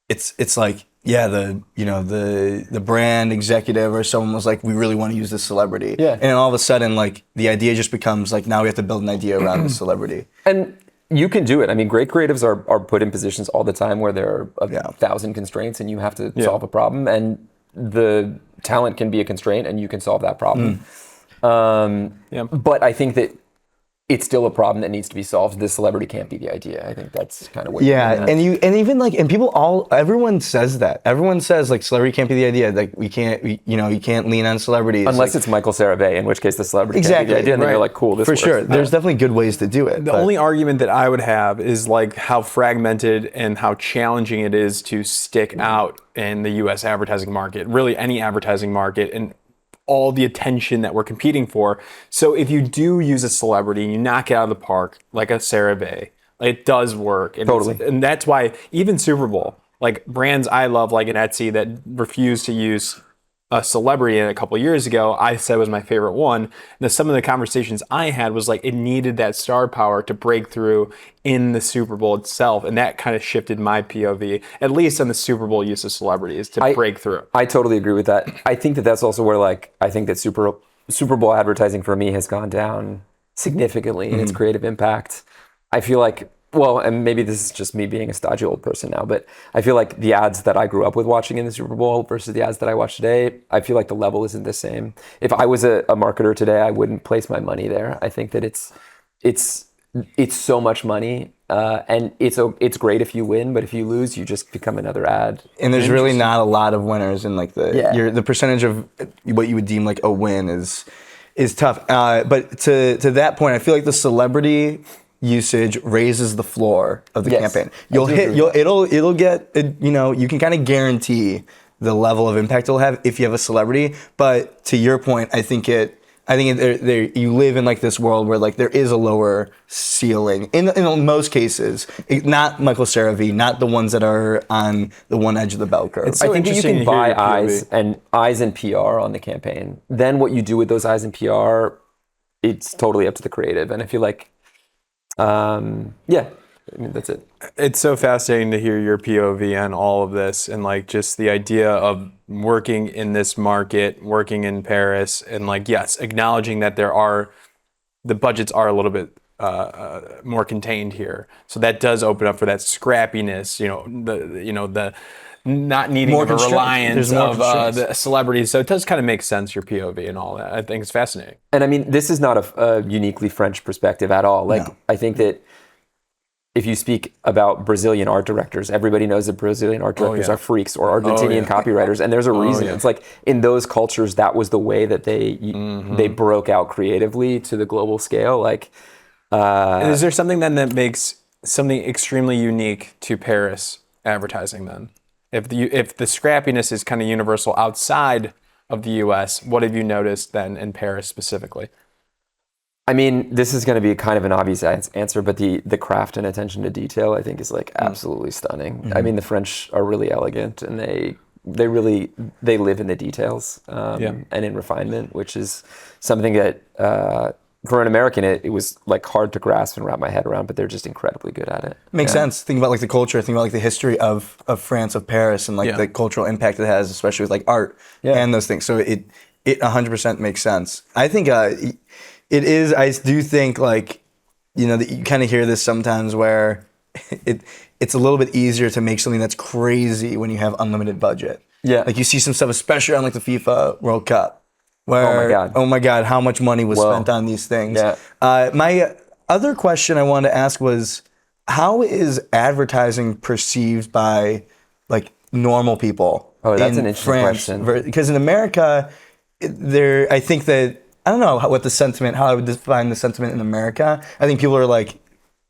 it's like, the brand executive or someone was like, we really want to use this celebrity. Yeah. And then all of a sudden, like, the idea just becomes like, now we have to build an idea around the celebrity. And you can do it. I mean, great creatives are put in positions all the time where there are 1,000 constraints and you have to solve a problem. And the talent can be a constraint and you can solve that problem. But I think that it's still a problem that needs to be solved. The celebrity can't be the idea. I think that's kind of what everyone says that. Everyone says like celebrity can't be the idea. Like you can't lean on celebrities. Unless it's Michael Cera, in which case the celebrity can't be the idea. And then you're like, cool, this works. For sure. There's definitely good ways to do it. The only argument that I would have is like how fragmented and how challenging it is to stick out in the U.S. advertising market, really any advertising market, and all the attention that we're competing for. So if you do use a celebrity and you knock it out of the park, like a CeraVe, it does work. And totally. And that's why even Super Bowl, like brands I love, like an Etsy that refused to use a celebrity in a couple of years ago, I said was my favorite one. And some of the conversations I had was like, it needed that star power to break through in the Super Bowl itself. And that kind of shifted my POV, at least on the Super Bowl use of celebrities to break through. I totally agree with that. I think that that's also where like, I think that Super Bowl advertising for me has gone down significantly in its creative impact. I feel like, well, and maybe this is just me being a stodgy old person now, but I feel like the ads that I grew up with watching in the Super Bowl versus the ads that I watch today, I feel like the level isn't the same. If I was a marketer today, I wouldn't place my money there. I think that it's so much money, and it's great if you win, but if you lose, you just become another ad. And there's really not a lot of winners, and like the percentage of what you would deem like a win is tough. But to that point, I feel like the celebrity usage raises the floor of the campaign. It'll get, you can kind of guarantee the level of impact it'll have if you have a celebrity. But to your point, I think you live in like this world where like there is a lower ceiling in most cases. Not Michael Cera, not the ones that are on the one edge of the bell curve. I think that you can buy eyes and PR on the campaign. Then what you do with those eyes and PR, it's totally up to the creative. And I feel like I mean, that's it. It's so fascinating to hear your POV on all of this, and like just the idea of working in this market, working in Paris, and like, yes, acknowledging that the budgets are a little bit more contained here. So that does open up for that scrappiness, the not needing a reliance of the celebrities. So it does kind of make sense, your POV and all that. I think it's fascinating. And I mean, this is not a uniquely French perspective at all. Like, I think that if you speak about Brazilian art directors, everybody knows that Brazilian art directors are freaks, or Argentinian copywriters. And there's a reason. It's like in those cultures, that was the way that they broke out creatively to the global scale. Like, and is there something then that makes something extremely unique to Paris advertising then? If the scrappiness is kind of universal outside of the U.S., what have you noticed then in Paris specifically? I mean, this is going to be kind of an obvious answer, but the craft and attention to detail, I think, is like absolutely stunning. I mean, the French are really elegant, and they live in the details and in refinement, which is something that for an American, it was like hard to grasp and wrap my head around, but they're just incredibly good at it. Makes sense. Think about like the culture, think about like the history of France, of Paris, and like the cultural impact it has, especially with like art and those things. So it 100% makes sense. I think it is, I do think like, that you kind of hear this sometimes where it's a little bit easier to make something that's crazy when you have unlimited budget. Yeah. Like you see some stuff, especially on like the FIFA World Cup. Where, oh my God, how much money was spent on these things? Yeah. My other question I wanted to ask was, how is advertising perceived by like normal people? Oh, that's an interesting question. Because in America, I think that, I don't know how I would define the sentiment in America. I think people are like,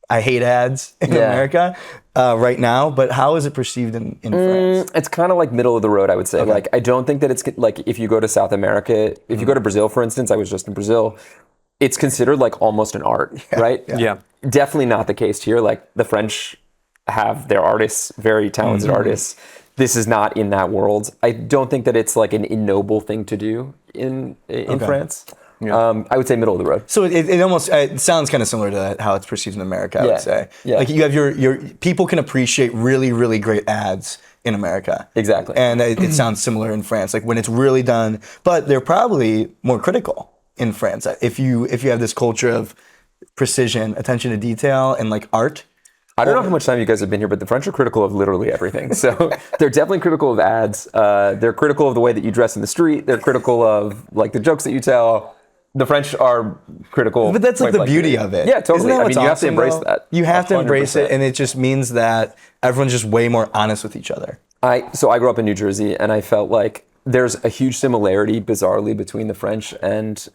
I hate ads in America right now, but how is it perceived in France? It's kind of like middle of the road, I would say. Okay. Like, I don't think that it's like if you go to South America, if you go to Brazil, for instance, I was just in Brazil, it's considered like almost an art, right? Yeah. Definitely not the case here. Like the French have their artists, very talented artists. This is not in that world. I don't think that it's like an ignoble thing to do in France. Yeah. I would say middle of the road. So it almost it sounds kind of similar to how it's perceived in America, I would say. Yeah. Like you have your people can appreciate really, really great ads in America. Exactly. And it sounds similar in France, like when it's really done, but they're probably more critical in France. If you have this culture of precision, attention to detail, and like art. I don't know how much time you guys have been here, but the French are critical of literally everything. So they're definitely critical of ads. They're critical of the way that you dress in the street. They're critical of like the jokes that you tell. The French are critical. But that's like the beauty of it. Yeah, totally. I mean, you have to embrace that. You have to embrace it, and it just means that everyone's just way more honest with each other. So I grew up in New Jersey, and I felt like there's a huge similarity, bizarrely, between the French and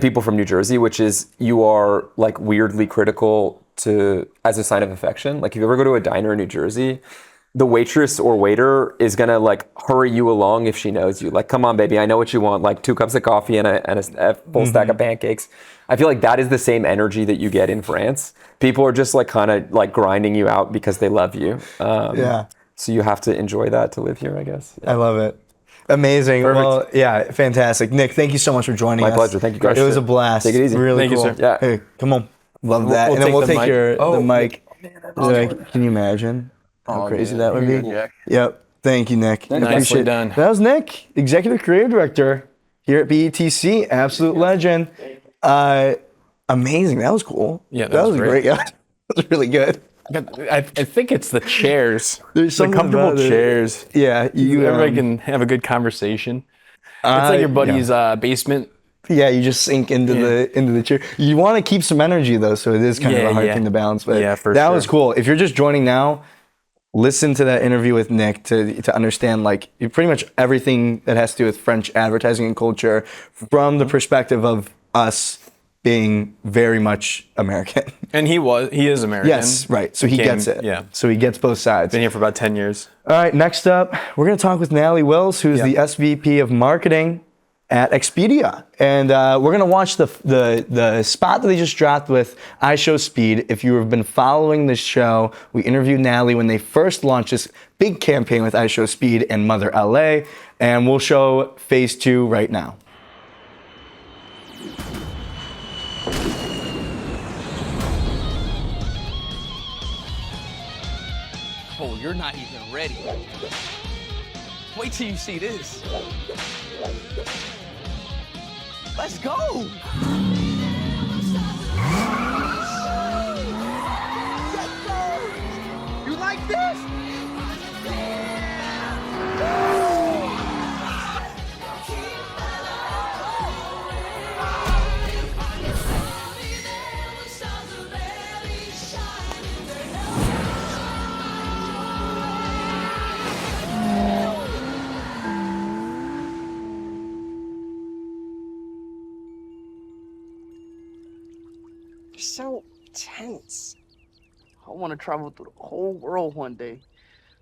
people from New Jersey, which is you are like weirdly critical as a sign of affection. Like if you ever go to a diner in New Jersey, the waitress or waiter is gonna like hurry you along if she knows you. Like, come on, baby, I know what you want. Like 2 cups of coffee and a full stack of pancakes. I feel like that is the same energy that you get in France. People are just like kind of like grinding you out because they love you. So you have to enjoy that to live here, I guess. Yeah. I love it. Amazing. Perfect. Well, yeah, fantastic. Nick, thank you so much for joining us. My pleasure. Thank you, guys. It was a blast. Take it easy. Really thank cool. You, sir. Yeah. Hey, come on. Love that. And then we'll take the mic. Can you imagine? How crazy that would be? Yep. Thank you, Nick. Nicely done. That was Nick, Executive Creative Director here at BETC. Absolute legend. Amazing. That was cool. Yeah, that was great. Yeah, that was really good. I think it's the chairs. There's the comfortable chairs. Yeah. Everybody can have a good conversation. It's like your buddy's basement. Yeah, you just sink into the chair. You want to keep some energy though, so it is kind of a hard thing to balance. But that was cool. If you're just joining now, listen to that interview with Nick to understand like pretty much everything that has to do with French advertising and culture from the perspective of us being very much American. And he is American. Yes, right. So he gets it. Yeah. So he gets both sides. Been here for about 10 years. All right, next up, we're going to talk with Natalie Wills, who's the SVP of Marketing at Expedia. And we're going to watch the spot that they just dropped with iShowSpeed. If you have been following this show, we interviewed Natalie when they first launched this big campaign with iShowSpeed and Mother LA. And we'll show phase 2 right now. Oh, you're not even ready. Wait till you see this. Let's go. Let's go. You like this? So tense. I want to travel through the whole world one day.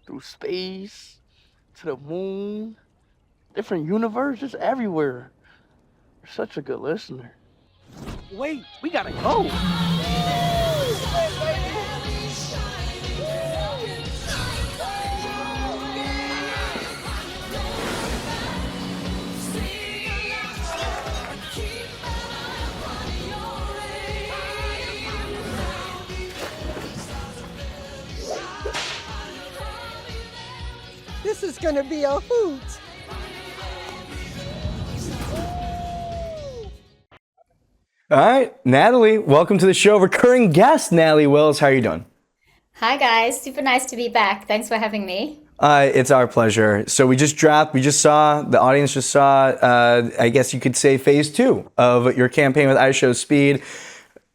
Through space, to the moon, different universes everywhere. You're such a good listener. Wait, we gotta go. is gonna be a hoot. All right, Natalie, welcome to the show. Recurring guest, Natalie Wills. How are you doing? Hi guys, super nice to be back. Thanks for having me. It's our pleasure. So we just saw, the audience just saw, I guess you could say phase 2 of your campaign with iShowSpeed.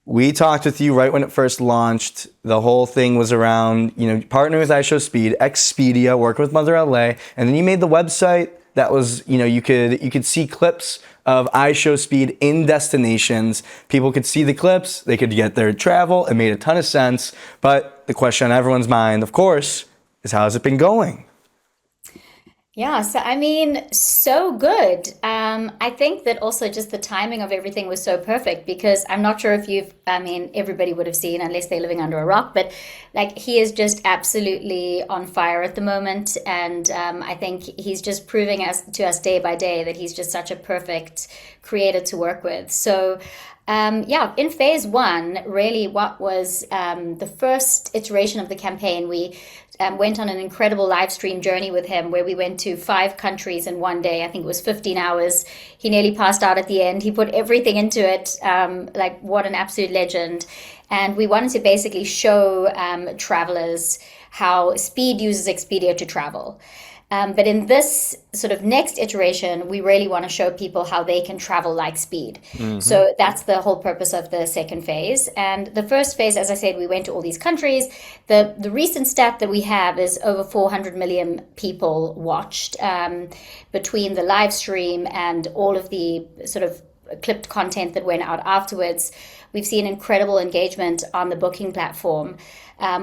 We talked with you right when it first launched. The whole thing was around, partnering with iShowSpeed, Expedia, working with Mother LA, and then you made the website that was, you could see clips of iShowSpeed in destinations. People could see the clips, they could get their travel. It made a ton of sense. But the question on everyone's mind, of course, is how's it been going? Yeah, so good. I think that also just the timing of everything was so perfect because I'm not sure if everybody would have seen unless they're living under a rock, but like he is just absolutely on fire at the moment. And I think he's just proving to us day by day that he's just such a perfect creator to work with. So in phase 1, really what was the first iteration of the campaign, we went on an incredible live stream journey with him where we went to 5 countries in one day. I think it was 15 hours. He nearly passed out at the end. He put everything into it. What an absolute legend. And we wanted to basically show travelers how Speed uses Expedia to travel. But in this sort of next iteration, we really want to show people how they can travel like Speed. Mm-hmm. So that's the whole purpose of the second phase. And the first phase, as I said, we went to all these countries. The recent stat that we have is over 400 million people watched between the live stream and all of the sort of clipped content that went out afterwards. We've seen incredible engagement on the booking platform.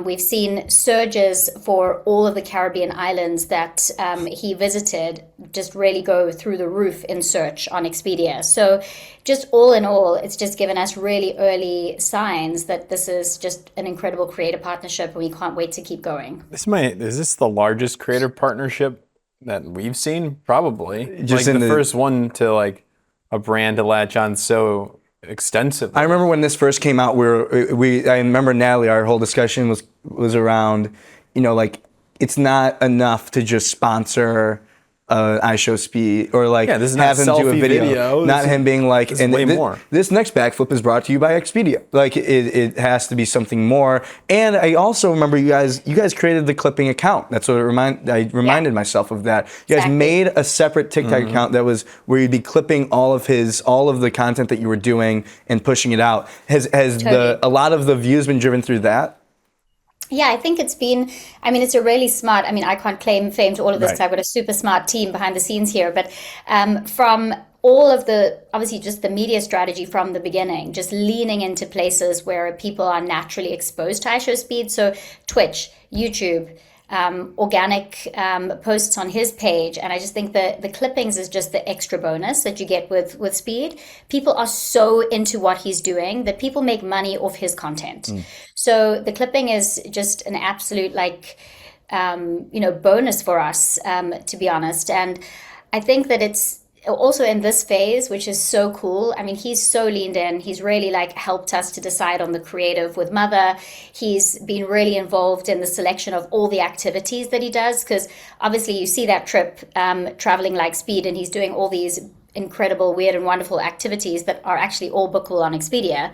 We've seen surges for all of the Caribbean islands that he visited just really go through the roof in search on Expedia. So just all in all, it's just given us really early signs that this is just an incredible creator partnership and we can't wait to keep going. Is this the largest creator partnership that we've seen? Probably. Just like the first one to like a brand to latch on so extensively. I remember when this first came out, I remember Natalie, our whole discussion was around, it's not enough to just sponsor iShowSpeed or this is have him do a video. Not him being like, and way more. This next backflip is brought to you by Expedia. Like it has to be something more. And I also remember you guys created the clipping account. That's what I reminded myself of that. You guys made a separate TikTok account that was where you'd be clipping all of the content that you were doing and pushing it out. Has totally. A lot of the views been driven through that? Yeah, I think it's a really smart, I can't claim fame to all of this because I've got a super smart team behind the scenes here, but from all of obviously just the media strategy from the beginning, just leaning into places where people are naturally exposed to iShowSpeed. So Twitch, YouTube, organic posts on his page. And I just think the clippings is just the extra bonus that you get with Speed. People are so into what he's doing that people make money off his content. So the clipping is just an absolute bonus for us, to be honest. And I think that it's also in this phase, which is so cool. He's so leaned in. He's really helped us to decide on the creative with Mother. He's been really involved in the selection of all the activities that he does, because obviously you see that trip traveling like Speed, and he's doing all these incredible, weird and wonderful activities that are actually all bookable on Expedia.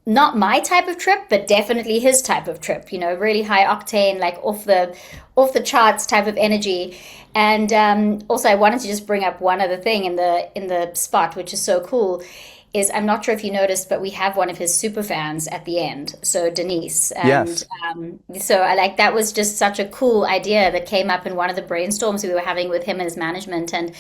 Not my type of trip, but definitely his type of trip, really high octane, off the charts type of energy. And also I wanted to just bring up one other thing in the spot, which is so cool, is I'm not sure if you noticed, but we have one of his super fans at the end. So Denise. And, yes. So that was just such a cool idea that came up in one of the brainstorms we were having with him and his management. And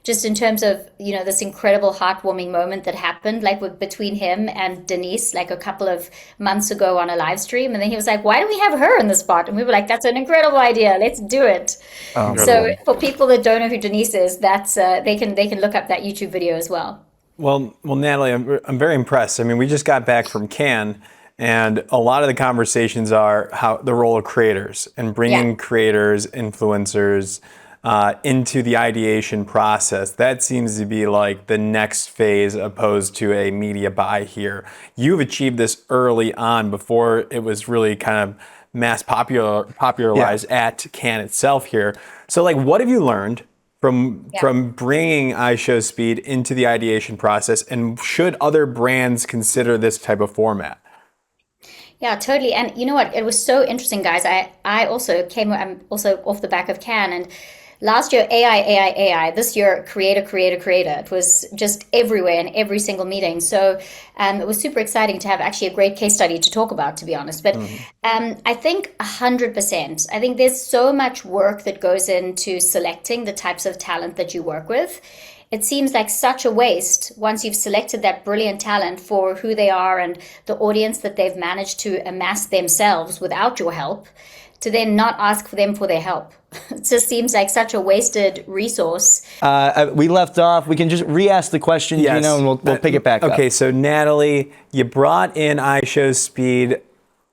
just in terms of, this incredible heartwarming moment that happened, between him and Denise, a couple of months ago on a live stream. And then he was like, why do we have her in the spot? And we were like, that's an incredible idea. Let's do it. So for people that don't know who Denise is, that's they can look up that YouTube video as well. Well, Natalie, I'm very impressed. We just got back from Cannes, and a lot of the conversations are how the role of creators and bringing creators, influencers, into the ideation process. That seems to be like the next phase opposed to a media buy here. You've achieved this early on before it was really kind of mass popularized at Cannes itself here. So like, what have you learned from bringing iShowSpeed into the ideation process, and should other brands consider this type of format? Yeah, totally. And you know what? It was so interesting, guys. I'm also off the back of Cannes, and last year AI. This year creator. It was just everywhere in every single meeting. So it was super exciting to have actually a great case study to talk about, to be honest. But I think 100%. I think there's so much work that goes into selecting the types of talent that you work with. It seems like such a waste once you've selected that brilliant talent for who they are and the audience that they've managed to amass themselves without your help, to then not ask for them for their help. It just seems like such a wasted resource. We left off. We can just re-ask the question, Yes. Gino, and we'll pick it back up. Okay, so Natalie, you brought in iShowSpeed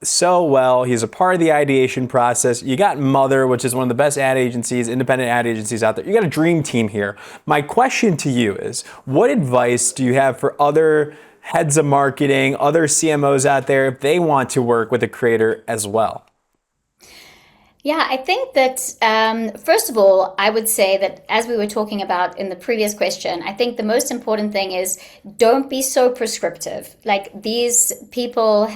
so well. He's a part of the ideation process. You got Mother, which is one of the best ad agencies, independent ad agencies out there. You got a dream team here. My question to you is, what advice do you have for other heads of marketing, other CMOs out there, if they want to work with a creator as well? Yeah, I think that, first of all, I would say that as we were talking about in the previous question, I think the most important thing is don't be so prescriptive. Like, these people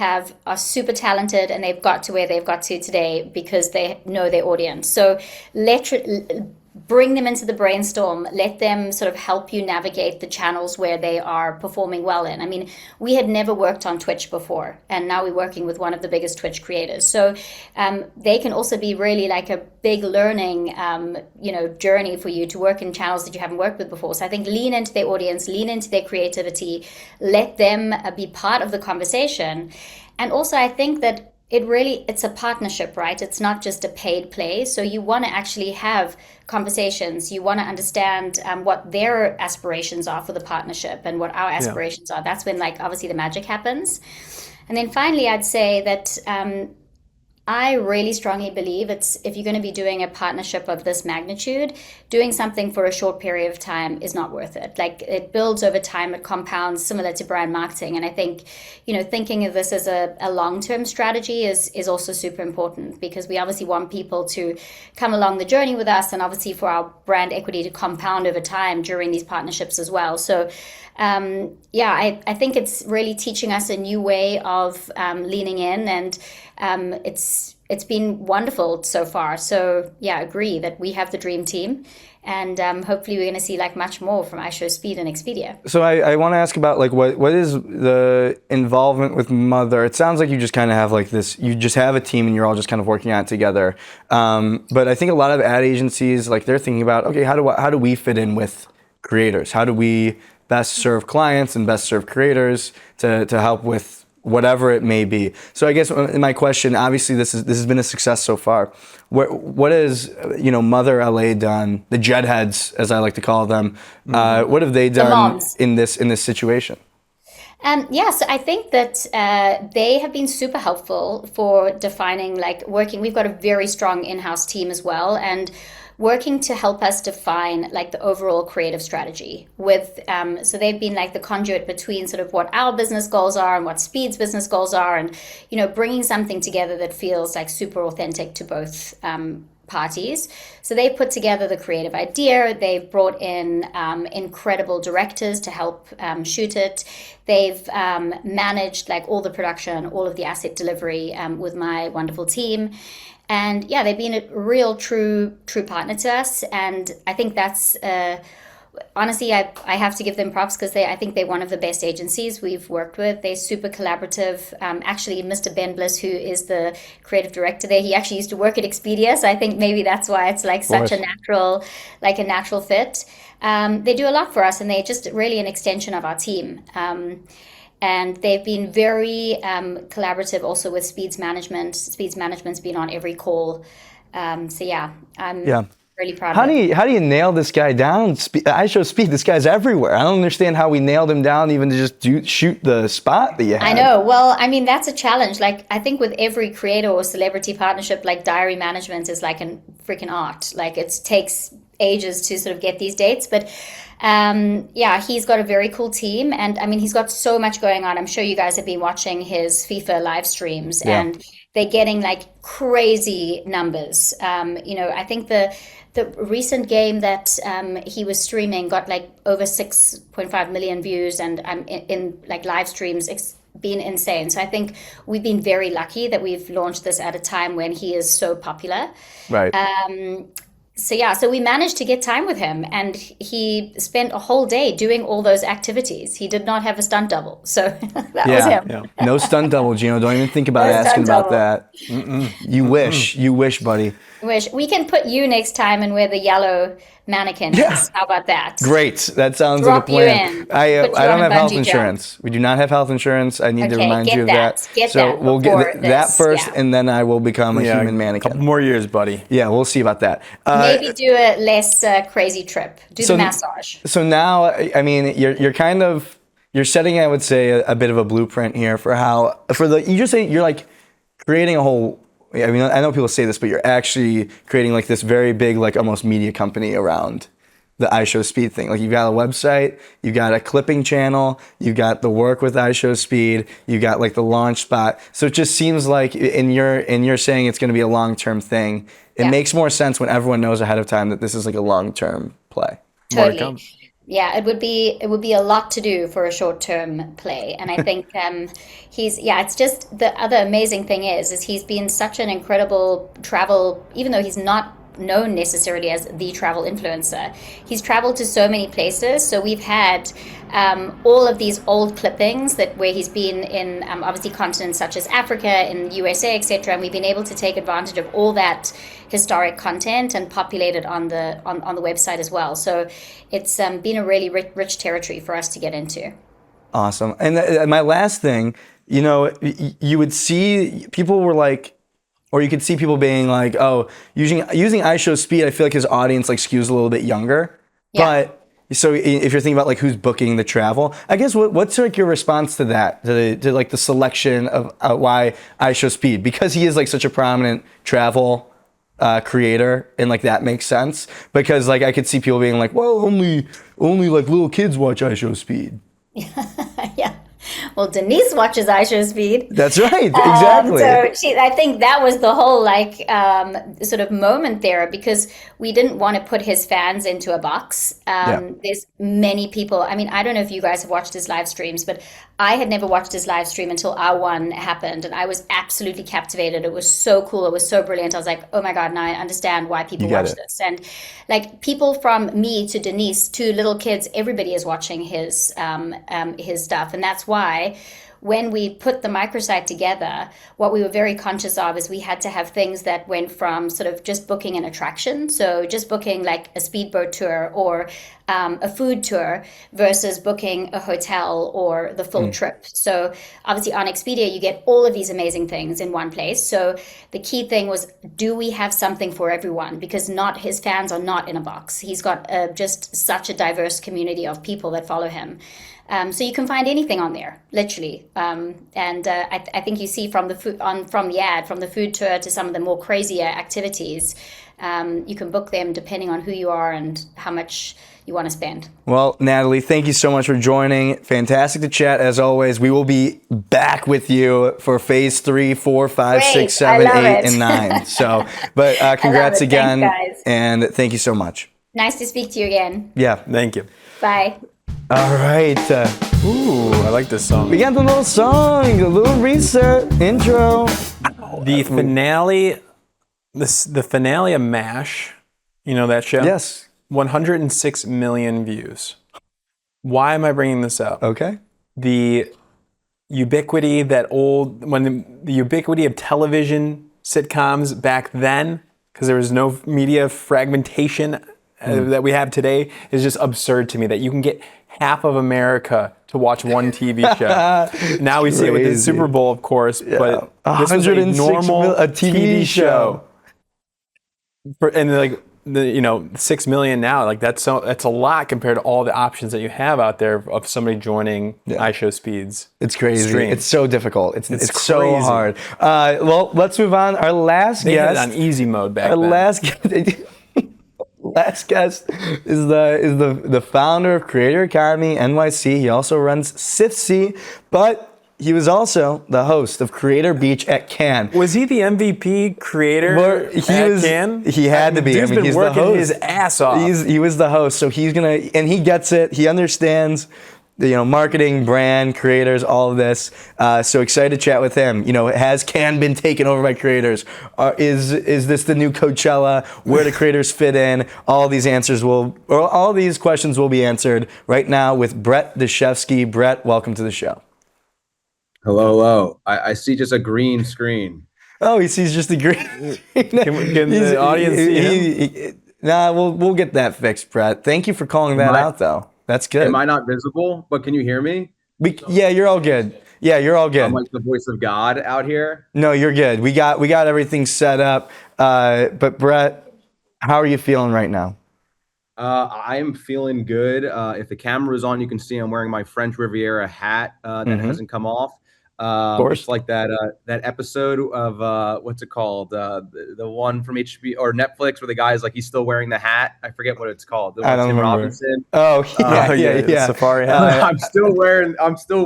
are super talented and they've got to where they've got to today because they know their audience. So bring them into the brainstorm, let them sort of help you navigate the channels where they are performing well in. I mean, we had never worked on Twitch before, and now we're working with one of the biggest Twitch creators. So they can also be really like a big learning, journey for you to work in channels that you haven't worked with before. So I think lean into their audience, lean into their creativity, let them be part of the conversation. And also, I think that it's a partnership, right? It's not just a paid play. So you want to actually have conversations. You want to understand what their aspirations are for the partnership and what our aspirations are. That's when, like, obviously the magic happens. And then finally, I'd say that I really strongly believe if you're going to be doing a partnership of this magnitude, doing something for a short period of time is not worth it. Like, it builds over time, it compounds, similar to brand marketing. And I think, thinking of this as a long-term strategy is also super important, because we obviously want people to come along the journey with us, and obviously for our brand equity to compound over time during these partnerships as well. So I think it's really teaching us a new way of leaning in, and it's been wonderful so far. So yeah, I agree that we have the dream team, and hopefully we're going to see like much more from iShowSpeed and Expedia. So I want to ask about like what is the involvement with Mother? It sounds like you just kind of have like this. You just have a team and you're all just kind of working on it together. But I think a lot of ad agencies, like, they're thinking about, okay, how do we fit in with creators? How do we best serve clients and best serve creators to help with whatever it may be? So I guess my question, obviously this has been a success so far. What has Mother LA done? The Jedheads, as I like to call them, what have they done in this situation? So I think that they have been super helpful for defining, like, working. We've got a very strong in-house team as well, and working to help us define like the overall creative strategy with so they've been like the conduit between sort of what our business goals are and what Speed's business goals are, and bringing something together that feels like super authentic to both parties. So they put together the creative idea. They've brought in incredible directors to help shoot it. They've managed like all the production, all of the asset delivery with my wonderful team. And yeah, they've been a real true partner to us. And I think that's, honestly, I have to give them props, because I think they're one of the best agencies we've worked with. They're super collaborative. Actually, Mr. Ben Bliss, who is the creative director there, he actually used to work at Expedia. So I think maybe that's why it's like such a natural fit. They do a lot for us, and they're just really an extension of our team. And they've been very collaborative also with Speed's management. Speed's management's been on every call. I'm really proud of it. How do you nail this guy down? iShowSpeed, this guy's everywhere. I don't understand how we nailed him down even to just shoot the spot that you had. I know. Well, I mean, that's a challenge. Like, I think with every creator or celebrity partnership, like, diary management is like a freaking art. Like, it takes ages to sort of get these dates, but yeah, he's got a very cool team, and I mean, he's got so much going on. I'm sure you guys have been watching his FIFA live streams, and they're getting like crazy numbers. I think the recent game that he was streaming got like over 6.5 million views, and in like live streams. Been insane. So I think we've been very lucky that we've launched this at a time when he is so popular. Right. So we managed to get time with him, and he spent a whole day doing all those activities. He did not have a stunt double, so that was him. Yeah. No stunt double, Gino. Don't even think about No asking stunt about that. You wish, buddy. Wish we can put you next time and wear the yellow mannequin. Yeah. How about that? Great. That sounds Drop like a you plan. in. I Put you don't on a have health bungee jump. insurance. We do not have health insurance. I need to Okay, remind get you of that. that. Get So that we'll before get that this, first, yeah. and then I will become a human mannequin. Couple more years, buddy. Yeah, we'll see about that. Maybe do a less crazy trip. Do so- the massage. So now, I mean, you're setting, I would say, a bit of a blueprint here for you just say you're like creating a whole. I mean, I know people say this, but you're actually creating like this very big, like almost media company around the iShowSpeed thing. Like you've got a website, you've got a clipping channel, you've got the work with iShowSpeed, you got like the launch spot. So it just seems like, and you're saying it's going to be a long-term thing. It makes more sense when everyone knows ahead of time that this is like a long-term play. Totally. Yeah, it would be a lot to do for a short-term play, and I think it's just the other amazing thing is he's been such an incredible travel, even though he's not known necessarily as the travel influencer. He's traveled to so many places. So we've had all of these old clippings where he's been in obviously continents such as Africa, in USA, etc. And we've been able to take advantage of all that historic content and populate it on the website as well. So it's been a really rich territory for us to get into. Awesome. And my last thing, you would see people were like, or you could see people being like, oh, using iShowSpeed, I feel like his audience like skews a little bit younger. Yeah. But so if you're thinking about like who's booking the travel, I guess what's like your response to that, to like the selection of why iShowSpeed? Because he is like such a prominent travel creator, and like that makes sense. Because like I could see people being like, well, only like little kids watch iShowSpeed. Yeah. Well, Denise watches iShowSpeed. That's right, exactly. I think that was the whole sort of moment there, because we didn't want to put his fans into a box. There's many people. I mean, I don't know if you guys have watched his live streams, but I had never watched his live stream until our one happened, and I was absolutely captivated. It was so cool. It was so brilliant. I was like, oh my God, now I understand why people watch this. And like people from me to Denise to little kids, everybody is watching his stuff. And that's why when we put the microsite together, what we were very conscious of is we had to have things that went from sort of just booking an attraction, so just booking like a speedboat tour or a food tour, versus booking a hotel or the full trip. So obviously on Expedia, you get all of these amazing things in one place. So the key thing was, do we have something for everyone? Because his fans are not in a box. He's got just such a diverse community of people that follow him. So you can find anything on there, literally. I think you see from the ad, from the food tour to some of the more crazier activities, you can book them depending on who you are and how much you want to spend. Well, Natalie, thank you so much for joining. Fantastic to chat as always. We will be back with you for phase 3, 4, 5, Great. 6, 7, I love 8, it. and 9. So, but congrats again. Thanks, guys. And thank you so much. Nice to speak to you again. Yeah. Thank you. Bye. All right. Ooh, I like this song. We got the little song, the little reset intro. The finale, the finale of MASH, you know that show? Yes. 106 million views. Why am I bringing this up? Okay. The ubiquity the ubiquity of television sitcoms back then, because there was no media fragmentation that we have today, is just absurd to me, that you can get half of America to watch one TV show. Now we see it with the Super Bowl, of course, but this was a normal TV show. And like 6 million now, like that's a lot compared to all the options that you have out there of somebody joining iShowSpeed's. It's crazy. stream. It's so difficult. It's so crazy. hard. Well, let's move on. Our last They had guest. it on easy mode back Our then. last guest. last guest is the founder of Creator Academy NYC. He also runs SIFC, but he was also the host of Creator Beach at Cannes. Was he the MVP creator at Cannes? He had to be. Dude's been he's working the host. his ass off. He was the host, so he's gonna, and he gets it. He understands, marketing, brand, creators, all of this. So excited to chat with him. Has Cannes been taken over by creators? Is this the new Coachella? Where do creators fit in? All these questions will be answered right now with Brett Deshevsky. Brett, welcome to the show. Hello. I see just a green screen. Oh, he sees just the green. Can the audience see him? Nah, we'll get that fixed, Brett. Thank you for calling that out, though. That's good. Am I not visible? But can you hear me? Yeah, you're all good. I'm like the voice of God out here. No, you're good. We got everything set up. But Brett, how are you feeling right now? I am feeling good. If the camera is on, you can see I'm wearing my French Riviera hat that hasn't come off. Of course. It's like that episode of what's it called? The one from HBO or Netflix where the guy's like he's still wearing the hat. I forget what it's called. The one I don't Tim remember. Robinson. Oh yeah. Safari hat. I'm still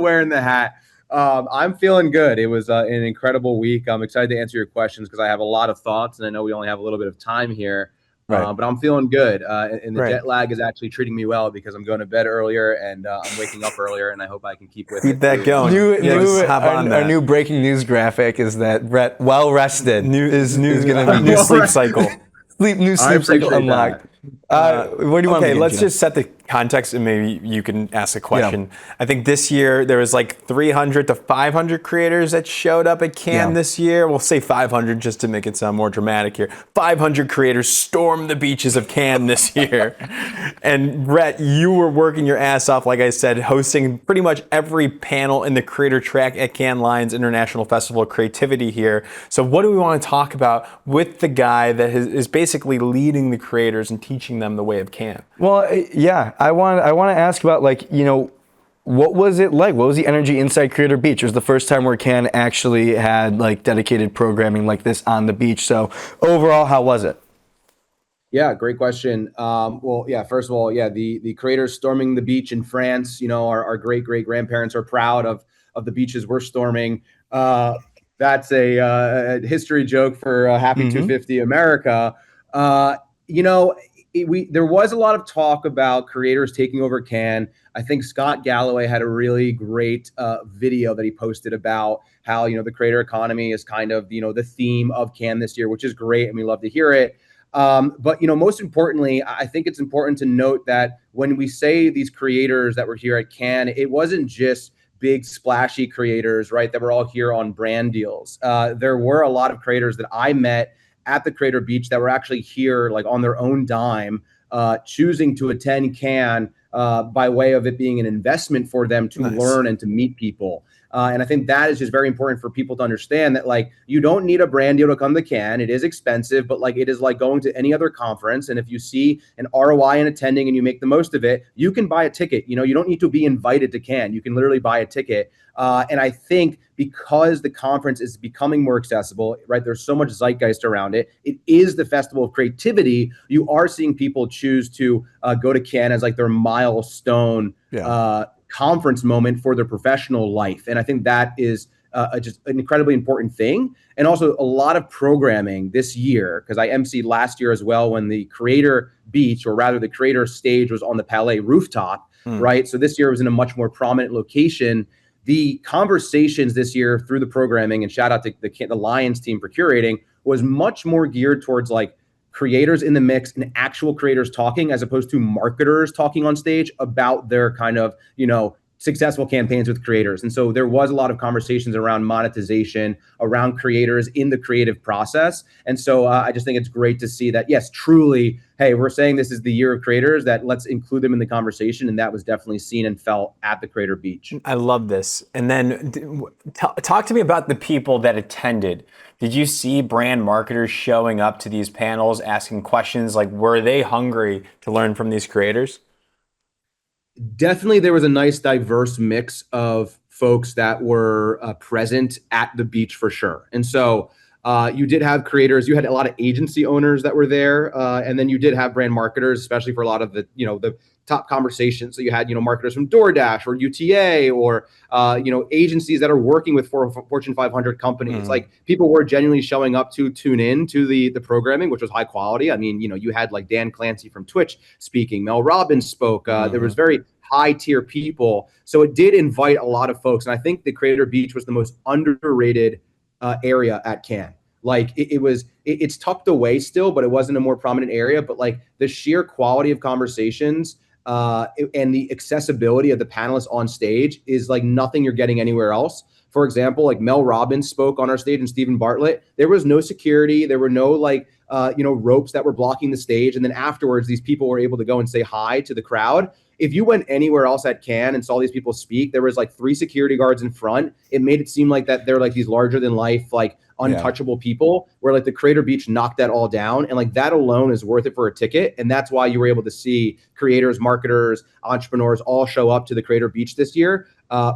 wearing the hat. I'm feeling good. It was an incredible week. I'm excited to answer your questions because I have a lot of thoughts, and I know we only have a little bit of time here. Right. But I'm feeling good, and the jet lag is actually treating me well because I'm going to bed earlier and I'm waking up earlier, and I hope I can keep that going. Our new breaking news graphic is that Brett, well rested, is going to be new sleep cycle. New sleep cycle unlocked. What do you want? Okay, let's just set the context, and maybe you can ask a question. Yeah. I think this year there was like 300 to 500 creators that showed up at Cannes this year. We'll say 500 just to make it sound more dramatic here. 500 creators stormed the beaches of Cannes this year. And Brett, you were working your ass off, like I said, hosting pretty much every panel in the creator track at Cannes Lions International Festival of Creativity here. So what do we want to talk about with the guy that is basically leading the creators and teaching them the way of Cannes? Well, yeah. I want to ask about what was it like? What was the energy inside Creator Beach? It was the first time where Cannes actually had dedicated programming like this on the beach. So overall, how was it? Yeah, great question. First of all, the creators storming the beach in France. Our great grandparents are proud of the beaches we're storming. That's a history joke for Happy 250 America. There was a lot of talk about creators taking over Cannes. I think Scott Galloway had a really great video that he posted about how, the creator economy is kind of, the theme of Cannes this year, which is great. And we love to hear it. But most importantly, I think it's important to note that when we say these creators that were here at Cannes, it wasn't just big splashy creators, right, that were all here on brand deals. There were a lot of creators that I met at the Creator Beach that were actually here on their own dime, choosing to attend Cannes by way of it being an investment for them to learn and to meet people. And I think that is just very important for people to understand that you don't need a brand deal to come to Cannes. It is expensive, but it is like going to any other conference. And if you see an ROI in attending and you make the most of it, you can buy a ticket. You don't need to be invited to Cannes. You can literally buy a ticket. And I think because the conference is becoming more accessible, right? There's so much zeitgeist around it. It is the festival of creativity. You are seeing people choose to go to Cannes as their milestone conference moment for their professional life. And I think that is just an incredibly important thing. And also a lot of programming this year, because I emceed last year as well when the Creator Beach, or rather the Creator stage, was on the Palais rooftop, right? So this year it was in a much more prominent location. The conversations this year through the programming, and shout out to the Lions team for curating, was much more geared towards creators in the mix and actual creators talking, as opposed to marketers talking on stage about their kind of, successful campaigns with creators. And so there was a lot of conversations around monetization, around creators in the creative process. And so I just think it's great to see that, yes, truly, hey, we're saying this is the year of creators, that let's include them in the conversation. And that was definitely seen and felt at the Creator Beach. I love this. And then talk to me about the people that attended. Did you see brand marketers showing up to these panels, asking questions? Were they hungry to learn from these creators? Definitely, there was a nice diverse mix of folks that were present at the beach for sure. And so You did have creators. You had a lot of agency owners that were there, and then you did have brand marketers, especially for a lot of the the top conversations. So you had marketers from DoorDash or UTA or agencies that are working with Fortune 500 companies. Like people were genuinely showing up to tune in to the programming, which was high quality. I mean, you had like Dan Clancy from Twitch speaking. Mel Robbins spoke. There was very high tier people. So it did invite a lot of folks. And I think the Creator Beach was the most underrated area at Cannes. Like it's tucked away still, but it wasn't a more prominent area. But like the sheer quality of conversations and the accessibility of the panelists on stage is like nothing you're getting anywhere else. For example, like Mel Robbins spoke on our stage and Stephen Bartlett. There was no security. There were no like ropes that were blocking the stage. And then afterwards, these people were able to go and say hi to the crowd. If you went anywhere else at Cannes and saw these people speak, there was like 3 security guards in front. It made it seem like that they're like these larger than life, like untouchable people, where like the Creator Beach knocked that all down. And like that alone is worth it for a ticket. And that's why you were able to see creators, marketers, entrepreneurs all show up to the Creator Beach this year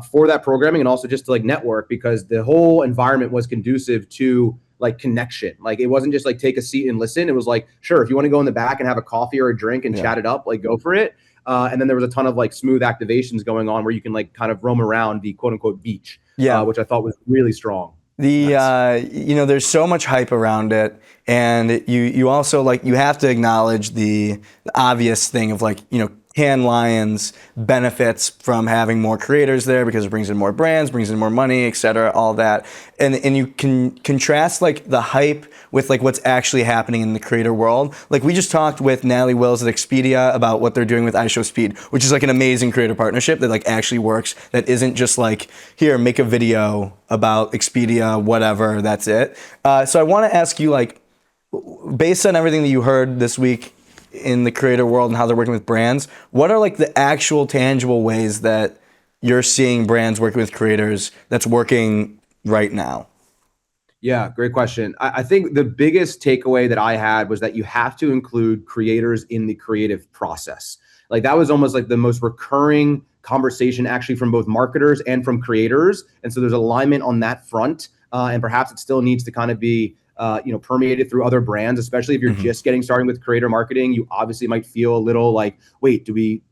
for that programming, and also just to like network, because the whole environment was conducive to like connection. Like it wasn't just like take a seat and listen. It was like, sure, if you want to go in the back and have a coffee or a drink and chat it up, like go for it. And then there was a ton of like smooth activations going on where you can like kind of roam around the quote unquote beach, which I thought was really strong. There's so much hype around it, and you also like you have to acknowledge the obvious thing of like Cannes Lions benefits from having more creators there because it brings in more brands, brings in more money, et cetera, all that. And you can contrast like the hype with like what's actually happening in the creator world. Like we just talked with Natalie Wills at Expedia about what they're doing with iShowSpeed, which is like an amazing creator partnership that like actually works, that isn't just like, here, make a video about Expedia, whatever, that's it. So I want to ask you, like, based on everything that you heard this week in the creator world and how they're working with brands, what are like the actual tangible ways that you're seeing brands working with creators that's working right now? Yeah, great question. I think the biggest takeaway that I had was that you have to include creators in the creative process. Like that was almost like the most recurring conversation actually from both marketers and from creators. And so there's alignment on that front. And perhaps it still needs to kind of be permeated through other brands, especially if you're just getting started with creator marketing. You obviously might feel a little like, wait,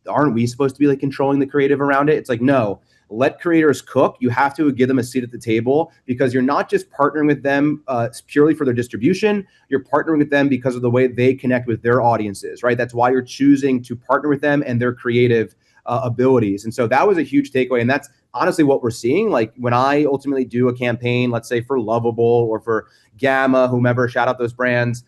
aren't we supposed to be like controlling the creative around it? It's like, no, let creators cook. You have to give them a seat at the table, because you're not just partnering with them purely for their distribution. You're partnering with them because of the way they connect with their audiences, right? That's why you're choosing to partner with them and their creative abilities. And so that was a huge takeaway. And that's honestly what we're seeing. Like when I ultimately do a campaign, let's say for Lovable or for Gamma, whomever, shout out those brands,